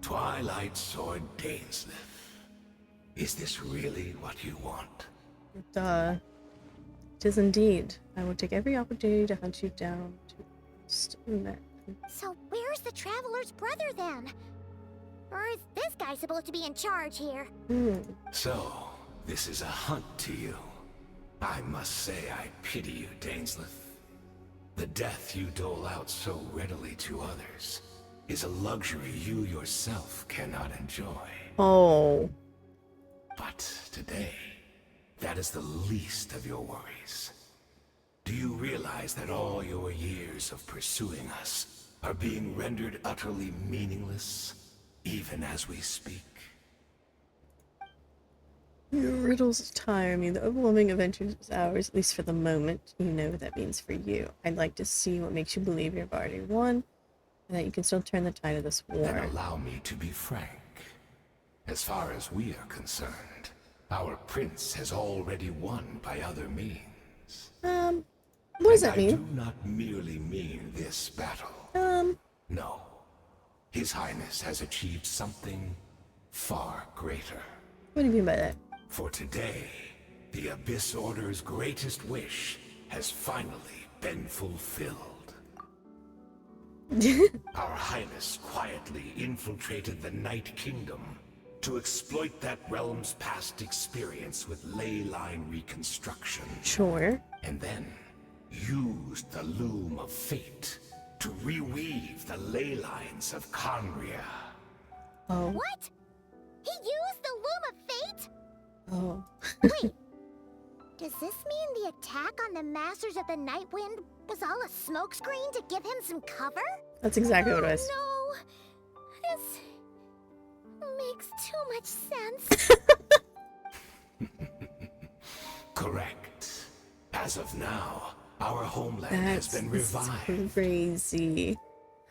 Twilight Sword Dainsleif. Is this really what you want? 'Tis indeed. I will take every opportunity to hunt you down to So where's the traveler's brother then? Or is this guy supposed to be in charge here? So, this is a hunt to you. I must say I pity you, Dainsleif. The death you dole out so readily to others is a luxury you yourself cannot enjoy. Oh. But today, that is the least of your worries. Do you realize that all your years of pursuing us are being rendered utterly meaningless, even as we speak? Your riddles tire me. The overwhelming adventure is ours, at least for the moment. You know what that means for you. I'd like to see what makes you believe you've already won, and that you can still turn the tide of this war. Then allow me to be frank. As far as we are concerned, our prince has already won by other means. What does that mean? I do not merely mean this battle. No. His Highness has achieved something far greater. What do you mean by that? For today, the Abyss Order's greatest wish has finally been fulfilled. Our Highness quietly infiltrated the Night Kingdom to exploit that realm's past experience with ley line reconstruction. Sure. And then used the Loom of Fate to reweave the ley lines of Conria. Oh. What? He used the Loom of Fate? Oh. Wait. Does this mean the attack on the Masters of the Night Wind was all a smokescreen to give him some cover? That's exactly what it was. No. This makes too much sense. Correct. As of now, our homeland has been revived. Crazy.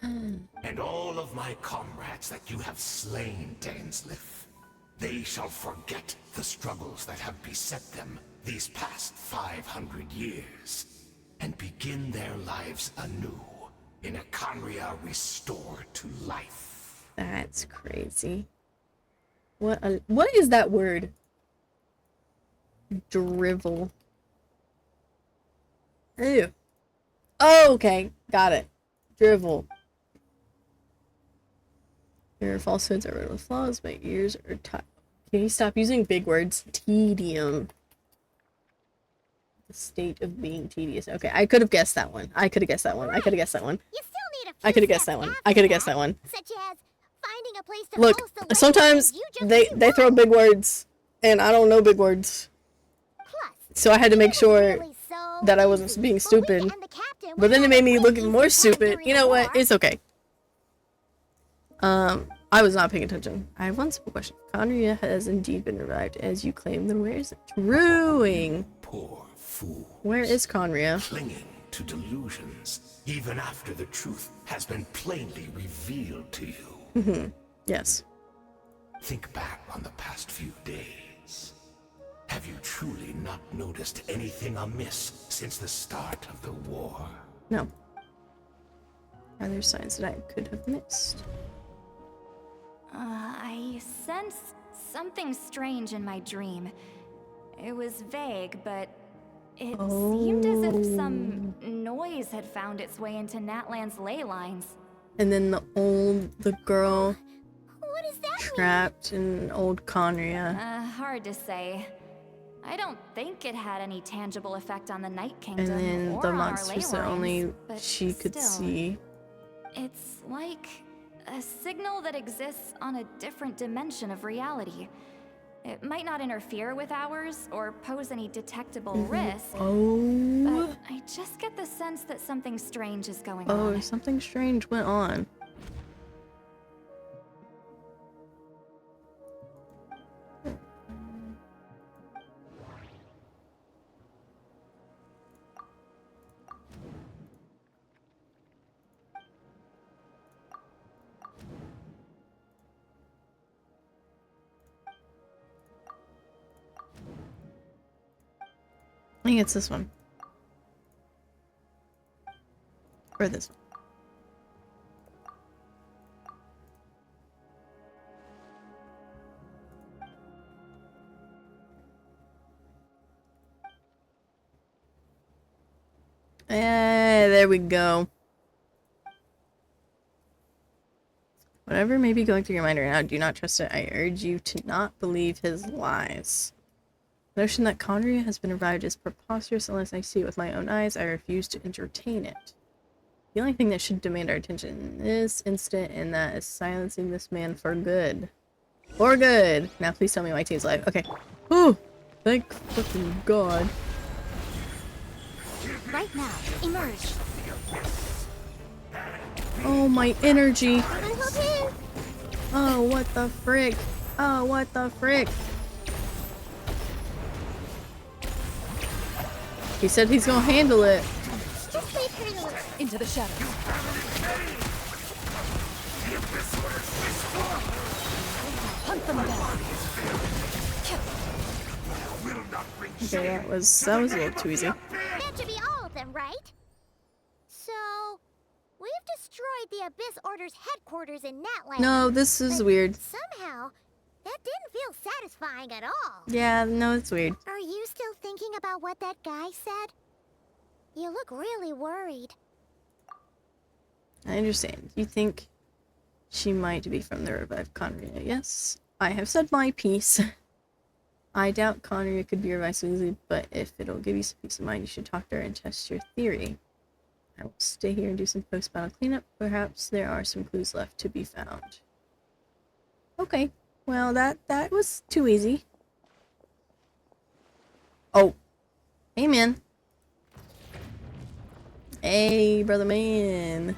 And all of my comrades that you have slain, Dainsleif, they shall forget the struggles that have beset them these past 500 years, and begin their lives anew in a Conria restored to life. That's crazy. What is that word? Drivel. Ew. Oh, okay. Got it. Drivel. Your falsehoods are riddled with flaws. My ears are tired. Can you stop using big words? Tedium. The state of being tedious. Okay, I could have guessed that one. I could have guessed that one. I could have guessed that one. You still need a few I could have guessed steps that one. after I could have guessed that one. Such as finding a place to Look, host the sometimes you just they throw big words, and I don't know big words. Plus, So I had to make sure really so that I wasn't easy being for we stupid. and the captain But then would it made me have look a even more easy time stupid. during You the know what? war. It's okay. I was not paying attention. I have one simple question. Conria has indeed been revived, as you claim. Then where is it? Truing. Poor fool. Where is Conria? Clinging to delusions, even after the truth has been plainly revealed to you. Yes. Think back on the past few days. Have you truly not noticed anything amiss since the start of the war? No. Are there signs that I could have missed? I sensed something strange in my dream. It was vague, but it seemed as if some noise had found its way into Natlan's ley lines. And then the girl What does that mean? trapped in old Conria. Hard to say. I don't think it had any tangible effect on the Night And Kingdom then or the on our ley monsters that lines, only but she could still, see. It's like a signal that exists on a different dimension of reality. It might not interfere with ours or pose any detectable risk, Oh. but I just get the sense that something strange is going Oh, on. something strange went on. I think it's this one. Or this one. There we go. Whatever may be going through your mind right now, do not trust it. I urge you to not believe his lies. The notion that Conria has been revived is preposterous unless I see it with my own eyes. I refuse to entertain it. The only thing that should demand our attention in this instant, and that is silencing this man for good. For good! Now please tell me my team's alive. Okay. Oh! Thank fucking God. Right now, emerge. Oh, my energy! I will too. Oh, what the frick? Oh, what the frick? He said he's gonna handle it. Just leave her alone. Into the shadows. Hunt them down. Okay, that was a little too easy. That should be all of them, right? So, we've destroyed the Abyss Order's headquarters in Natland. No, this is but weird. Somehow, that didn't feel satisfying at all. Yeah, no, it's weird. Are you still thinking about what that guy said? You look really worried. I understand. You think she might be from the revived Conria. Yes, I have said my piece. I doubt Conria could be revived so easily, but if it'll give you some peace of mind, you should talk to her and test your theory. I will stay here and do some post-battle cleanup. Perhaps there are some clues left to be found. Okay, well that was too easy. Oh, hey man. Hey, brother man.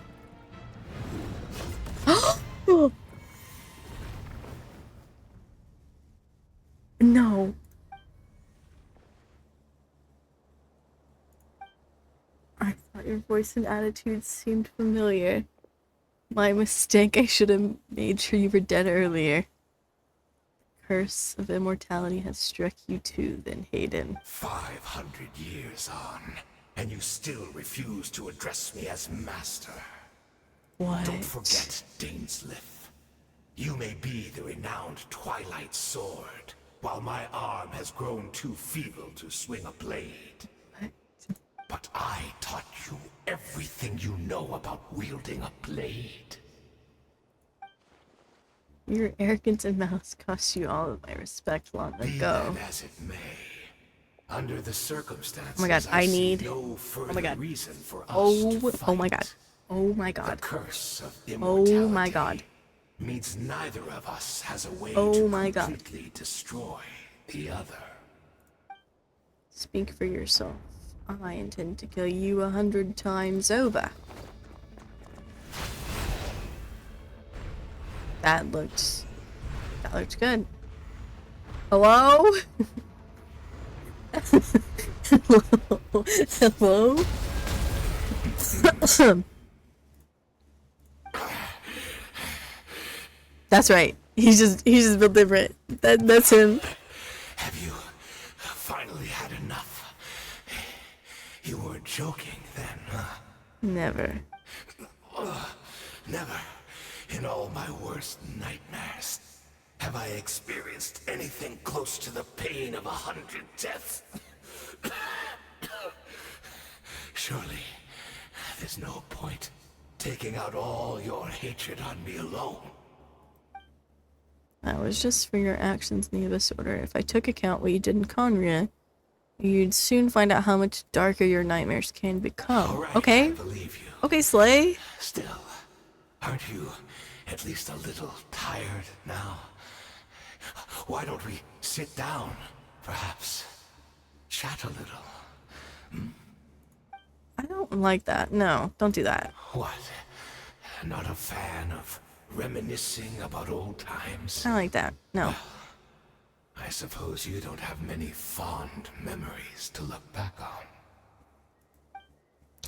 No. I thought your voice and attitude seemed familiar. My mistake, I should have made sure you were dead earlier. The curse of immortality has struck you too, then, Hayden. 500 years on, and you still refuse to address me as master. What? Don't forget, Dainsleif. You may be the renowned Twilight Sword, while my arm has grown too feeble to swing a blade. What? But I taught you everything you know about wielding a blade. Your arrogance and malice cost you all of my respect long Be ago. that as it may, under the circumstances, Oh my god, I see need... no further Oh my god. reason for us Oh, to fight. oh my god. Oh my god. The curse of immortality Oh my god. means neither of us has a way Oh to my god. completely destroy the other. Speak for yourself. I intend to kill you 100 times over. That looked good. Hello? Hello? Hello? That's right. He's just built different. That's him. Have you finally had enough? You weren't joking then, huh? Never. Never, in all my worst nightmares, have I experienced anything close to the pain of 100 deaths. Surely, there's no point taking out all your hatred on me alone. That was just for your actions in the Abyss Order. If I took account what you did in Conria, you'd soon find out how much darker your nightmares can become. All right, Okay? I believe you. Okay, Slay. Still, aren't you at least a little tired now? Why don't we sit down, perhaps? Chat a little. I don't like that. No, don't do that. What? Not a fan of reminiscing about old times? I don't like that. No. I suppose you don't have many fond memories to look back on.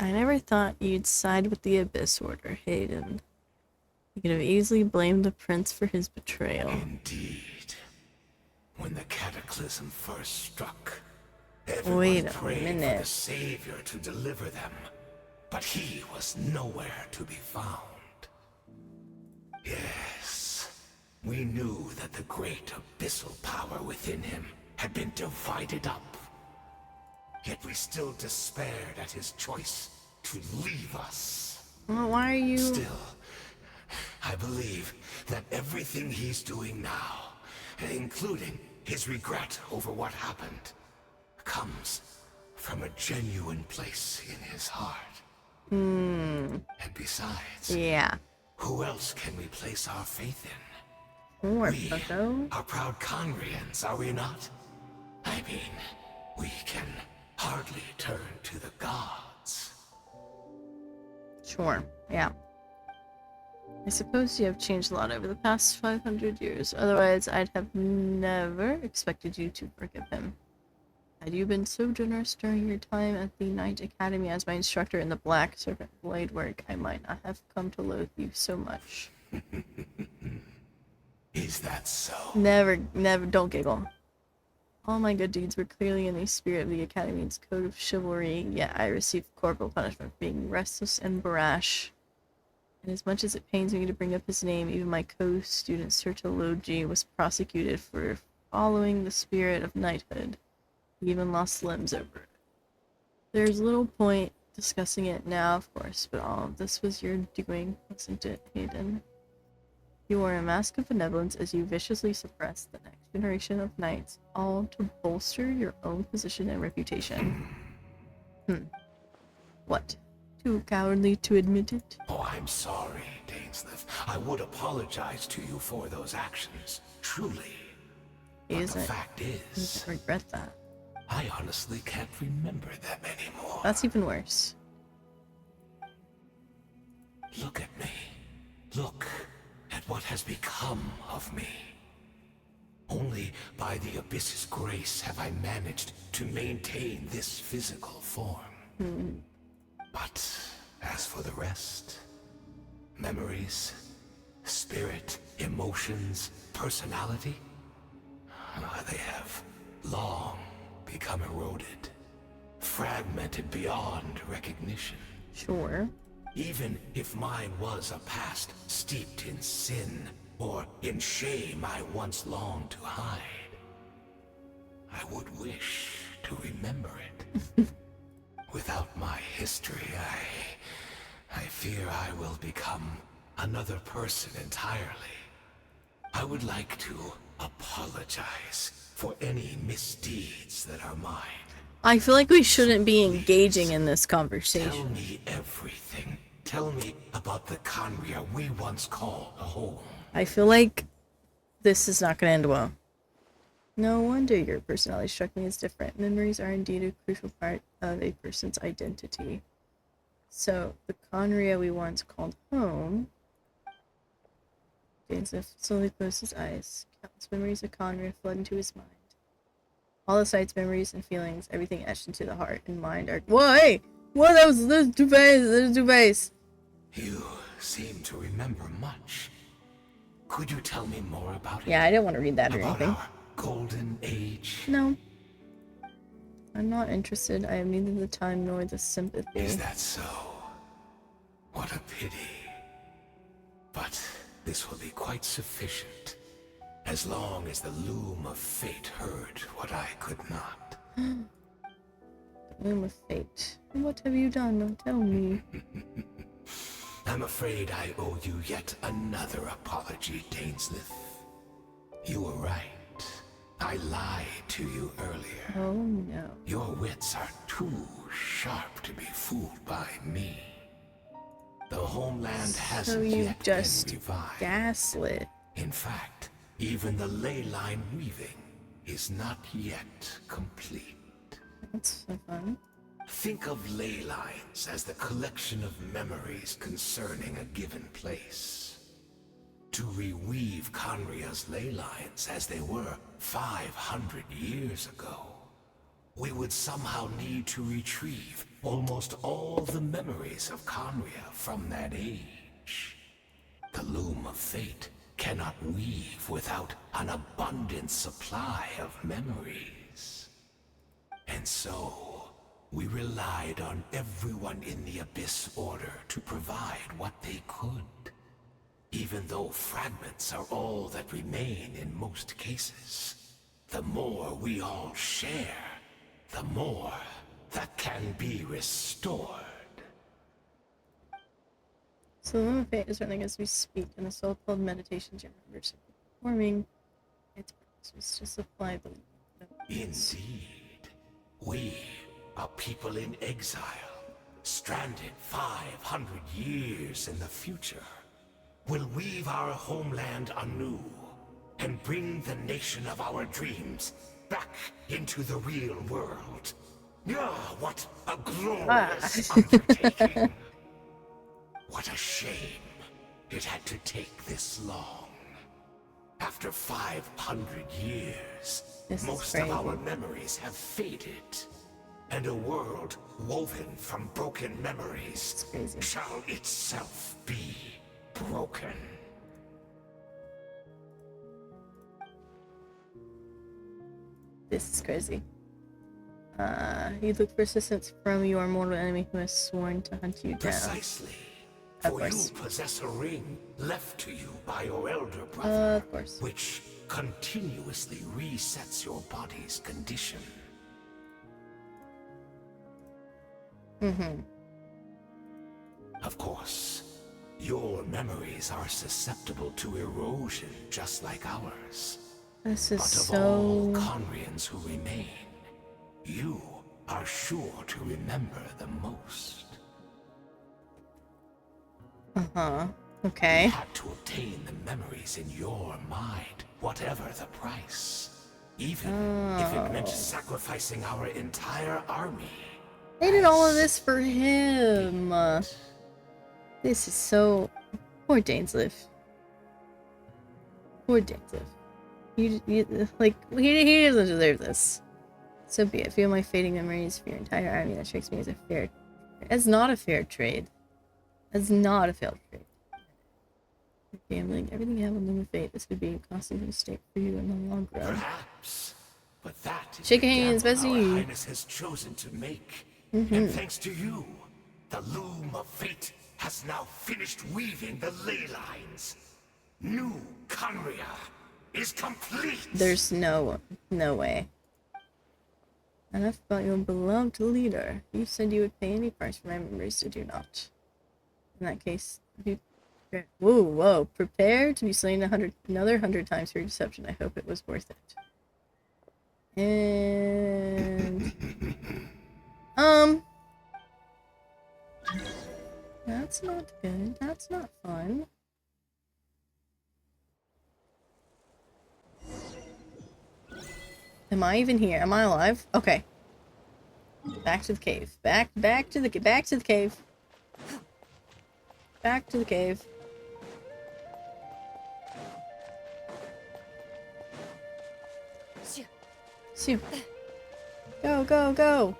I never thought you'd side with the Abyss Order, Hayden. You could have easily blamed the prince for his betrayal. Indeed. When the cataclysm first struck, Wait everyone a prayed for minute. the savior to deliver them, but he was nowhere to be found. Yes, we knew that the great abyssal power within him had been divided up. Yet we still despaired at his choice to leave us. Well, why are you... Still, I believe that everything he's doing now, including his regret over what happened, comes from a genuine place in his heart. And besides, Yeah. who else can we place our faith in? Poor We Bucko. are proud Conrians, are we not? I mean, we can hardly turn to the gods. Sure, yeah. I suppose you have changed a lot over the past 500 years. Otherwise, I'd have never expected you to forgive him. Had you been so generous during your time at the Knight Academy as my instructor in the Black Serpent Blade work, I might not have come to loathe you so much. Is that so? Never, don't giggle. All my good deeds were clearly in the spirit of the Academy's code of chivalry, yet I received corporal punishment for being restless and brash. And as much as it pains me to bring up his name, even my co-student Sertologi was prosecuted for following the spirit of knighthood. He even lost limbs over it. There's little point discussing it now, of course, but all of this was your doing, wasn't it, Hayden? You wore a mask of benevolence as you viciously suppressed the next generation of knights, all to bolster your own position and reputation. What? Too cowardly to admit it? Oh, I'm sorry, Dainsleif. I would apologize to you for those actions, truly. But the fact He is, doesn't regret that. I honestly can't remember them anymore. That's even worse. Look at me. Look at what has become of me. Only by the Abyss's grace have I managed to maintain this physical form. But as for the rest, memories, spirit, emotions, personality, they have long become eroded, fragmented beyond recognition. Sure. Even if mine was a past steeped in sin or in shame I once longed to hide, I would wish to remember it. Without my history, I fear I will become another person entirely. I would like to apologize for any misdeeds that are mine. I feel like we shouldn't be engaging in this conversation. Tell me everything. Tell me about the Conria we once called a home. I feel like this is not going to end well. No wonder your personality struck me as different. Memories are indeed a crucial part of a person's identity. So, the Conria we once called home... Dainsleif slowly closed his eyes. Countless memories of Conria flood into his mind. All the sights, memories, and feelings, everything etched into the heart and mind are... Whoa, hey! Whoa, that was two face! You seem to remember much. Could you tell me more about it? Yeah, I didn't want to read that or about anything. our golden age? No. I'm not interested. I have neither the time nor the sympathy. Is that so? What a pity. But this will be quite sufficient, as long as the loom of fate heard what I could not. The loom of fate. What have you done? Don't tell me. I'm afraid I owe you yet another apology, Dainsleif. You were right. I lied to you earlier. Oh no. Your wits are too sharp to be fooled by me. The homeland hasn't you yet just been revived. gaslit. In fact, even the ley line weaving is not yet complete. That's so fun. Think of ley lines as the collection of memories concerning a given place. To reweave Conria's ley lines as they were 500 years ago, we would somehow need to retrieve almost all the memories of Conria from that age. The loom of fate cannot weave without an abundant supply of memories. And so, we relied on everyone in the Abyss Order to provide what they could. Even though fragments are all that remain in most cases, the more we all share, the more that can be restored. So the Loom of Fate is running as we speak, and the so-called meditations you're performing, its purpose was to supply the... Indeed. We are people in exile, stranded 500 years in the future. Will weave our homeland anew and bring the nation of our dreams back into the real world. Ah, what a glorious undertaking! What a shame it had to take this long. After 500 years, most of our memories have faded. And a world woven from broken memories shall itself be broken. This is crazy. You look for assistance from your mortal enemy who has sworn to hunt you down. Precisely. For you possess a ring left to you by your elder brother, of course, which continuously resets your body's condition. Of course, your memories are susceptible to erosion just like ours. This is But of so... all Conrians who remain, you are sure to remember the most. Okay. You had to obtain the memories in your mind, whatever the price. Even if it meant sacrificing our entire army. They did all of this for him. This is so... Poor Dainsleif. Poor Dainsleif. Like, he doesn't deserve this. So be it. Feel my fading memories for your entire army. That strikes me as a fair... It's not a fair trade. That's not a failed trade. Gambling, everything you have on Loom of Fate. This would be a costly mistake for you in the long run. Perhaps, but that is Shake the hands, gamble Bessie. our Highness has chosen to make. And thanks to you, the Loom of Fate has now finished weaving the ley lines. New Conria is complete. There's no way. Enough about your beloved leader. You said you would pay any price for my memories, did you not? In that case, be prepared. Whoa, prepare to be slain another 100 times for your deception. I hope it was worth it. And that's not good. That's not fun. Am I even here? Am I alive? Okay. Back to the cave. Back to the cave. Back to the cave. Back to the cave. Shoo. Go, go, go.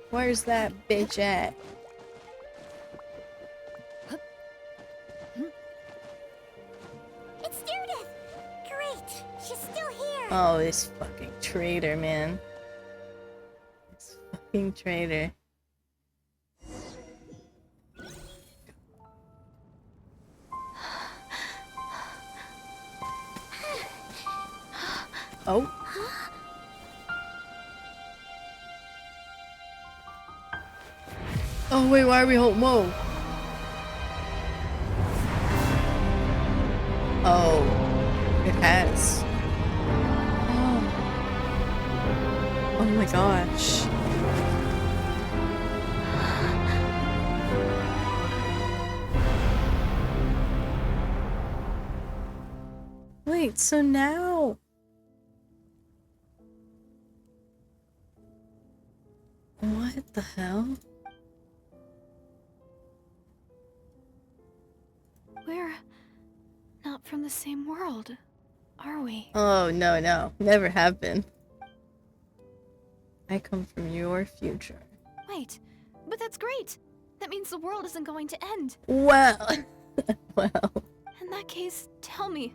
Where's that bitch at? It's Judith! Great! She's still here! Oh, this fucking traitor, man. This fucking traitor. Oh. Oh wait, why are we holding? Whoa. Oh, it has. Oh my gosh. Wait, so now... What the hell? We're not from the same world, are we? Oh, no, no. Never have been. I come from your future. Wait, but that's great! That means the world isn't going to end. Well... well... In that case, tell me,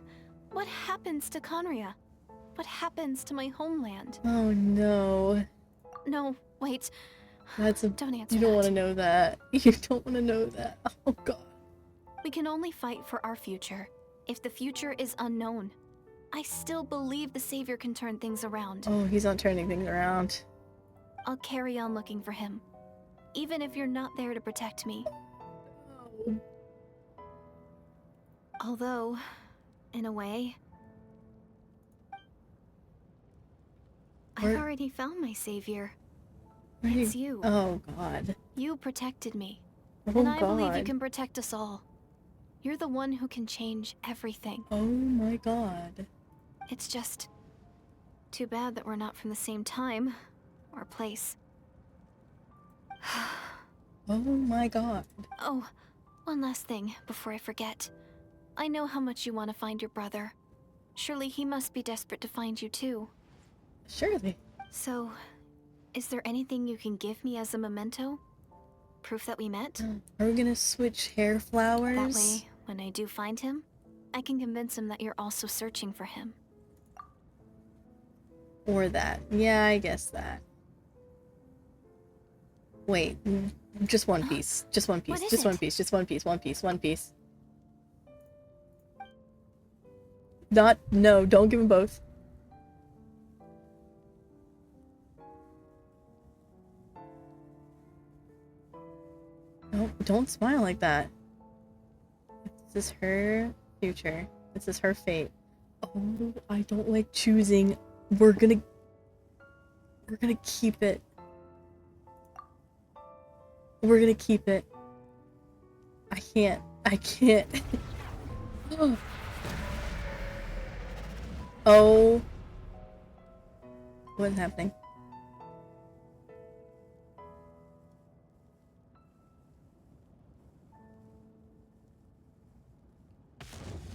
what happens to Conria? What happens to my homeland? Oh, no. No, wait. That's a... Don't answer You don't that. want to know that. You don't want to know that. Oh, God. We can only fight for our future. If the future is unknown, I still believe the Savior can turn things around. Oh, he's not turning things around. I'll carry on looking for him, even if you're not there to protect me. Although, in a way, I've Where- already found my savior. where do It's you. Oh god. You protected me. Oh And I god. believe you can protect us all. You're the one who can change everything. Oh my god. It's just too bad that we're not from the same time or place. Oh my god. Oh, one last thing before I forget. I know how much you want to find your brother. Surely he must be desperate to find you too. Surely. So, is there anything you can give me as a memento? Proof that we met? Are we gonna switch hair flowers? That way, when I do find him, I can convince him that you're also searching for him. Or that. Yeah, I guess that. Wait, just one piece. Just one piece. What is Just one it? piece. Just one piece. One piece. One piece. Not. No, don't give them both. No, don't smile like that. This is her future. This is her fate. Oh, I don't like choosing. We're gonna keep it. We're gonna keep it. I can't. I can't. Oh. What's happening?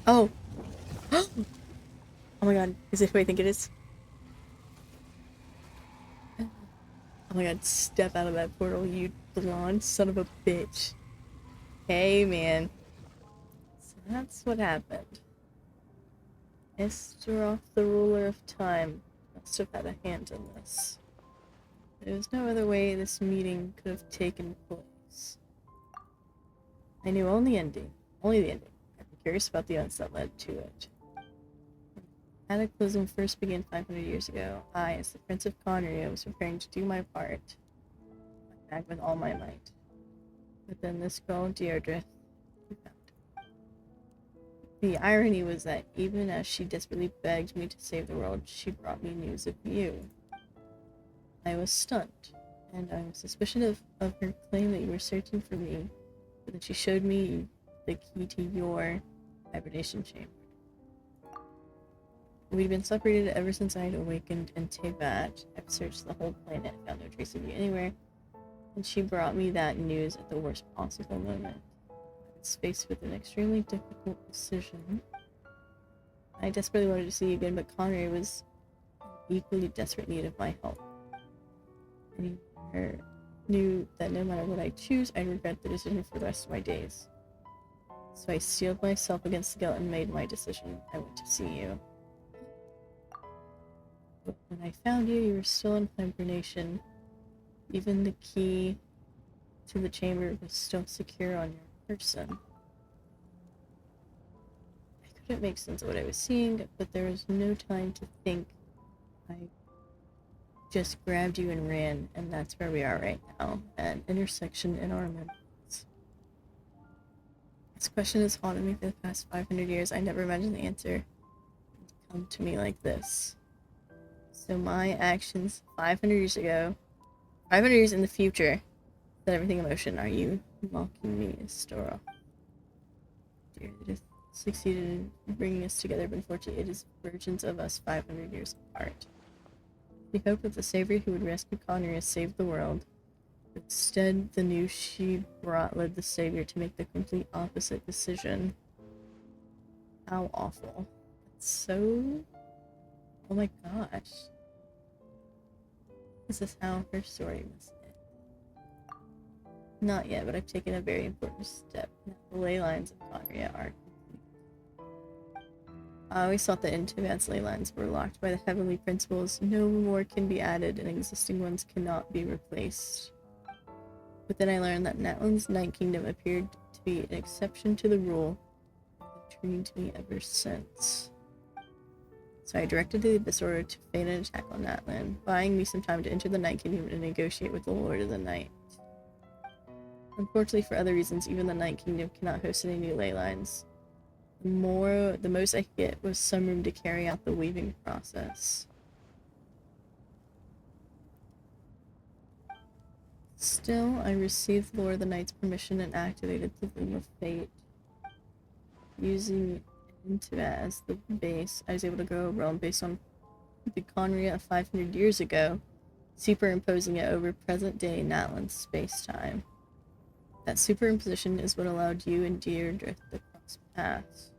Oh. Oh my god. Is it who I think it is? Oh my god, step out of that portal, you blonde son of a bitch. Hey, man. So that's what happened. Esther, the ruler of time, must have had a hand in this. There was no other way this meeting could have taken place. I knew only the ending. Only the ending. I'm curious about the events that led to it. Cataclysm first began 500 years ago. I, as the Prince of Conria, was preparing to do my part. Back with all my might. But then this girl, Deirdre, we found. The irony was that even as she desperately begged me to save the world, she brought me news of you. I was stunned, and I was suspicious of her claim that you were searching for me, but then she showed me the key to your hibernation chamber. We'd been separated ever since I had awakened in Tevat. I've searched the whole planet, found no trace of you anywhere, and she brought me that news at the worst possible moment. I was faced with an extremely difficult decision. I desperately wanted to see you again, but Conrad was in equally desperate need of my help. I knew that no matter what I choose, I'd regret the decision for the rest of my days. So I steeled myself against the guilt and made my decision. I went to see you. But when I found you, you were still in hibernation. Even the key to the chamber was still secure on your person. I couldn't make sense of what I was seeing, but there was no time to think. I just grabbed you and ran, and that's where we are right now, an intersection in our memories. This question has haunted me for the past 500 years. I never imagined the answer would come to me like this. So my actions 500 years ago, 500 years in the future, set everything in motion. Are you mocking me, Astora? Dear, it has succeeded in bringing us together, but unfortunately it is versions of us 500 years apart. We hoped that the savior who would rescue Conria saved the world, but instead the news she brought led the savior to make the complete opposite decision. How awful. It's so... Oh my gosh. This is how her story must end. Not yet, but I've taken a very important step. Now the ley lines of Conria are complete. I always thought that Intimat's ley lines were locked by the heavenly principles. No more can be added, and existing ones cannot be replaced. But then I learned that Natlan's Night Kingdom appeared to be an exception to the rule, and they've turned to me ever since. So I directed the Abyss Order to feign an attack on Natlan, buying me some time to enter the Night Kingdom and negotiate with the Lord of the Night. Unfortunately, for other reasons, even the Night Kingdom cannot host any new ley lines. The most I could get was some room to carry out the weaving process. Still, I received Lord of the Knight's permission and activated the Loom of Fate. Using into it as the base, I was able to grow a realm based on the Conria of 500 years ago, superimposing it over present-day Natlan space-time. That superimposition is what allowed you and Deirdre to cross paths.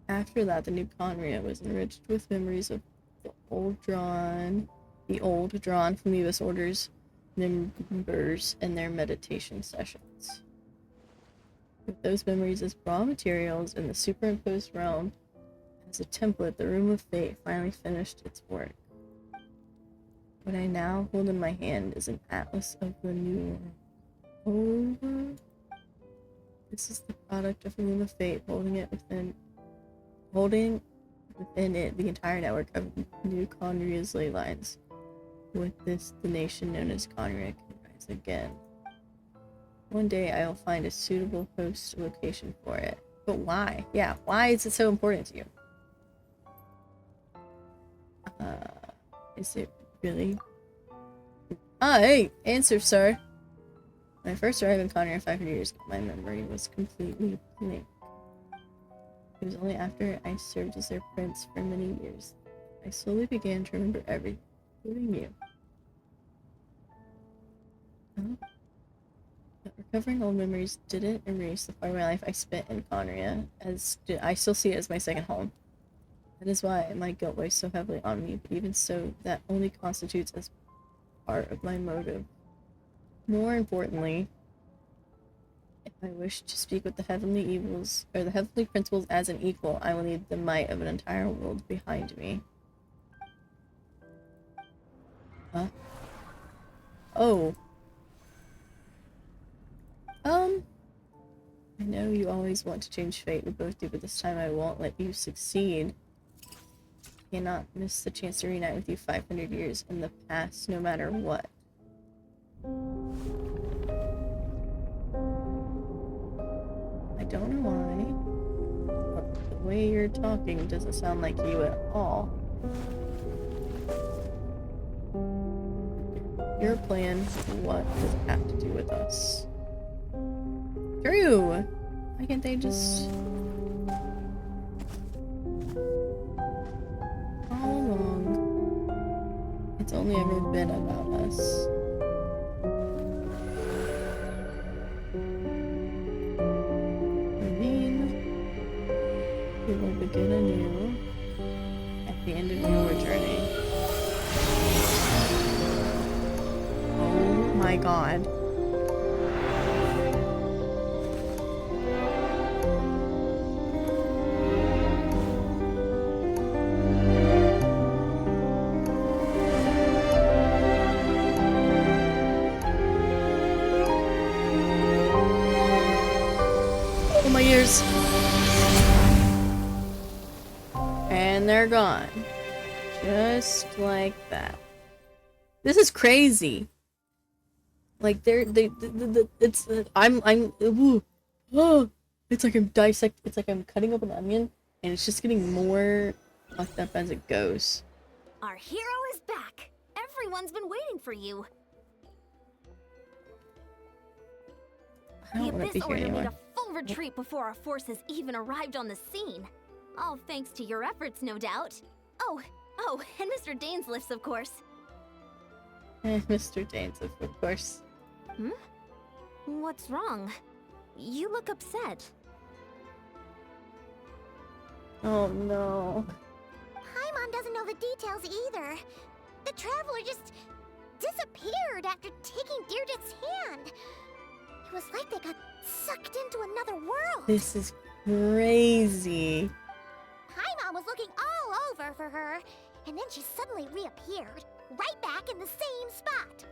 After that, the new Conria was enriched with memories of the old drawn from the U.S. Order's members and their meditation sessions. With those memories as raw materials in the superimposed realm as a template, the Room of Fate finally finished its work. What I now hold in my hand is an atlas of the new world. This is the product of the Room of Fate, holding within it the entire network of new Conria's ley lines. With this, the nation known as Conria can rise again. One day I will find a suitable host location for it. But why? Yeah, why is it so important to you? Is it really? Hey! Answer, sir! When I first arrived in Conria 500 years ago, my memory was completely blank. It was only after I served as their prince for many years I slowly began to remember everything, including you. Huh? But recovering old memories didn't erase the part of my life I spent in Conria, as I still see it as my second home. That is why my guilt weighs so heavily on me, but even so, that only constitutes as part of my motive. More importantly, if I wish to speak with the heavenly evils, or the heavenly principles as an equal, I will need the might of an entire world behind me. Huh? Oh. I know you always want to change fate, we both do, but this time I won't let you succeed. I cannot miss the chance to reunite with you 500 years in the past, no matter what. I don't know why, but the way you're talking doesn't sound like you at all. Your plan, what does it have to do with us? True! Why can't they just... All along, it's only ever been about us. We will begin anew at the end of your journey. Oh my god. Oh, my ears. And they're gone. Just like that. This is crazy. Like it's it's like I'm it's like I'm cutting up an onion and it's just getting more fucked up as it goes. Our hero is back. Everyone's been waiting for you. I The don't want to be Abyss here Order made anymore. a full retreat before our forces even arrived on the scene. All thanks to your efforts, no doubt. Oh, and Mr. Dainsliff's, of course. Mr. Dainsliff, of course. Hmm? What's wrong? You look upset. Oh no. Paimon doesn't know the details either. The traveler just disappeared after taking Deirdre's hand. It was like they got sucked into another world. This is crazy. Paimon was looking all over for her, and then she suddenly reappeared, right back in the same spot.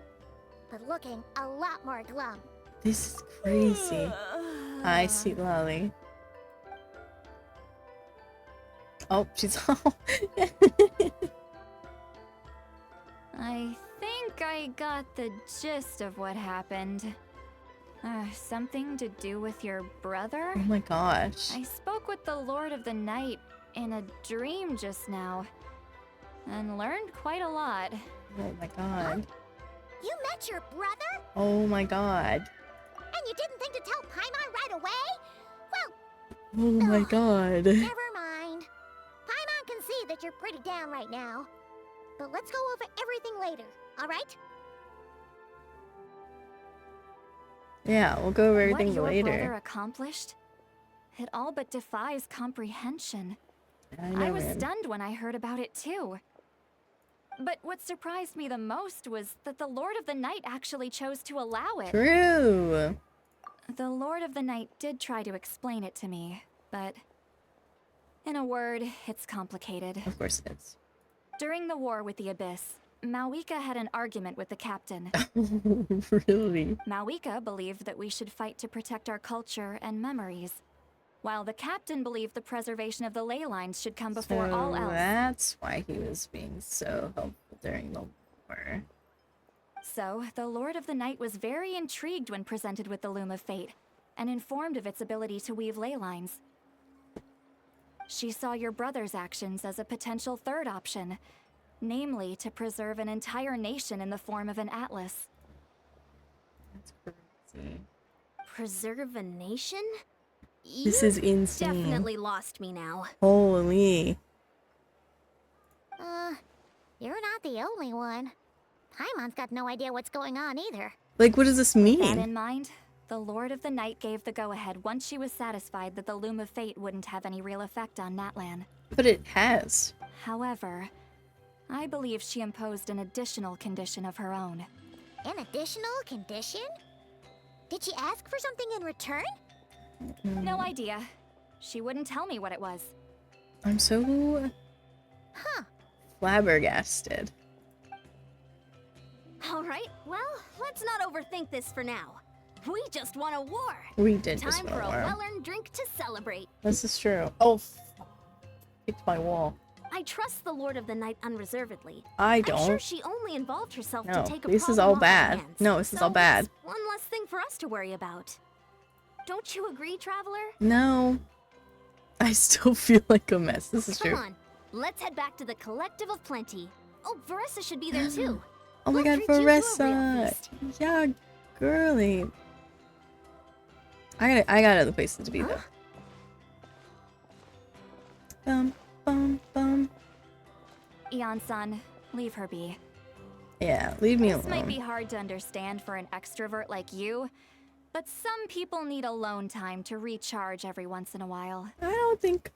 But looking a lot more glum. This is crazy. I see Lolly. Oh, she's all... I think I got the gist of what happened. Something to do with your brother? Oh my gosh. I spoke with the Lord of the Night in a dream just now, and learned quite a lot. Oh my god. You met your brother? Oh my god. And you didn't think to tell Paimon right away? Well, Oh my god. never mind. Paimon can see that you're pretty down right now. But let's go over everything later, alright? Yeah, we'll go over everything what your later. brother accomplished? It all but defies comprehension. I know, I was man. stunned when I heard about it too. But what surprised me the most was that the Lord of the Night actually chose to allow it. True. The Lord of the Night did try to explain it to me, but in a word, it's complicated. Of course it is. During the war with the Abyss, Mawika had an argument with the captain. Really? Mawika believed that we should fight to protect our culture and memories, while the captain believed the preservation of the ley lines should come before So all else. that's why he was being so helpful during the war. So, the Lord of the Night was very intrigued when presented with the Loom of Fate, and informed of its ability to weave ley lines. She saw your brother's actions as a potential third option, namely to preserve an entire nation in the form of an atlas. That's crazy. Preserve a nation? This is insane. Definitely lost me now. Holy. You're not the only one. Paimon's got no idea what's going on either. Like, what does this That mean? in mind, the Lord of the Night gave the go-ahead once she was satisfied that the Loom of Fate wouldn't have any real effect on Natlan. But it has. However, I believe she imposed an additional condition of her own. An additional condition? Did she ask for something in return? No idea. She wouldn't tell me what it was. I'm so flabbergasted. Alright, well, let's not overthink this for now. We just won a war. We did just Time win for a a war. well-earned drink to celebrate. This is true. Oh, kicked my wall. I trust the Lord of the Night unreservedly. I I'm sure don't. she only involved herself No, to take a this is problem all off our bad. hands. No, this is So all bad. it's one less thing for us to worry about. Don't you agree, Traveler? No. I still feel like a mess. This is Come true. on, let's head back to the Collective of Plenty. Oh, Veressa should be there too. Oh my We'll god, treat you to a real Veressa. feast. Yeah, girly. I got other places to be though. Bum bum bum. Eon-san, leave her be. Yeah, leave me This might be alone. hard to understand for an extrovert like you, but some people need alone time to recharge every once in a while. I don't think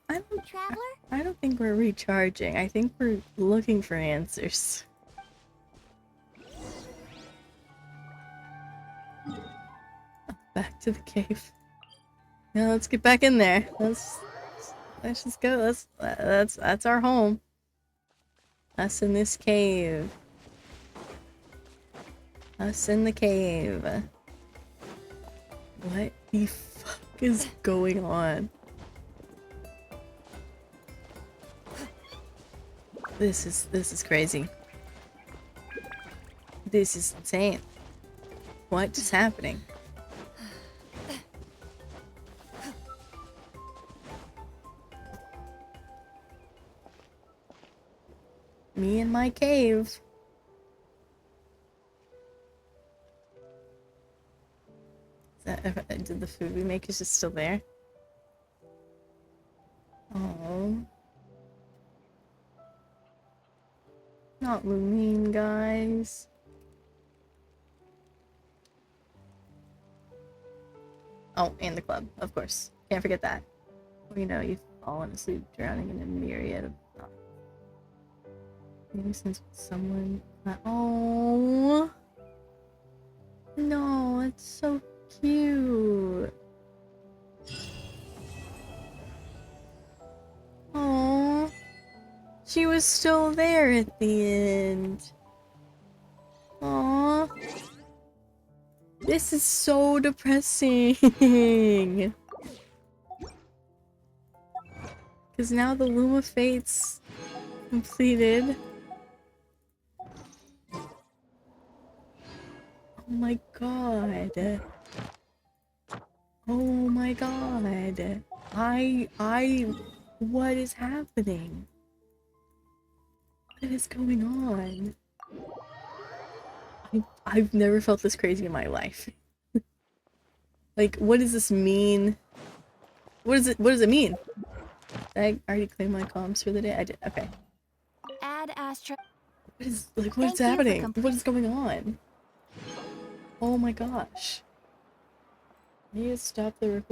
we're recharging. I think we're looking for answers. Back to the cave. Yeah, let's get back in there. Let's just go. That's our home. Us in this cave. Us in the cave. What the fuck is going on? This is crazy. This is insane. What is happening? Me in my cave. Did the food we make is just still there? Oh. Not Lumine, guys. Oh, and the club, of course. Can't forget that. You know, you've fallen asleep drowning in a myriad of thoughts. Maybe since someone... Oh! No, it's so cute. Oh, she was still there at the end. Oh, this is so depressing. Because now the Loom of Fate's completed. Oh my god. Oh my god. What is happening? What is going on? I've never felt this crazy in my life. Like, what does this mean? What does it mean? Did I already claim my comms for the day? I did, okay. Add Astra. What is, like, Thank what's you for happening? What is going on? Oh my gosh. I need to stop the recording.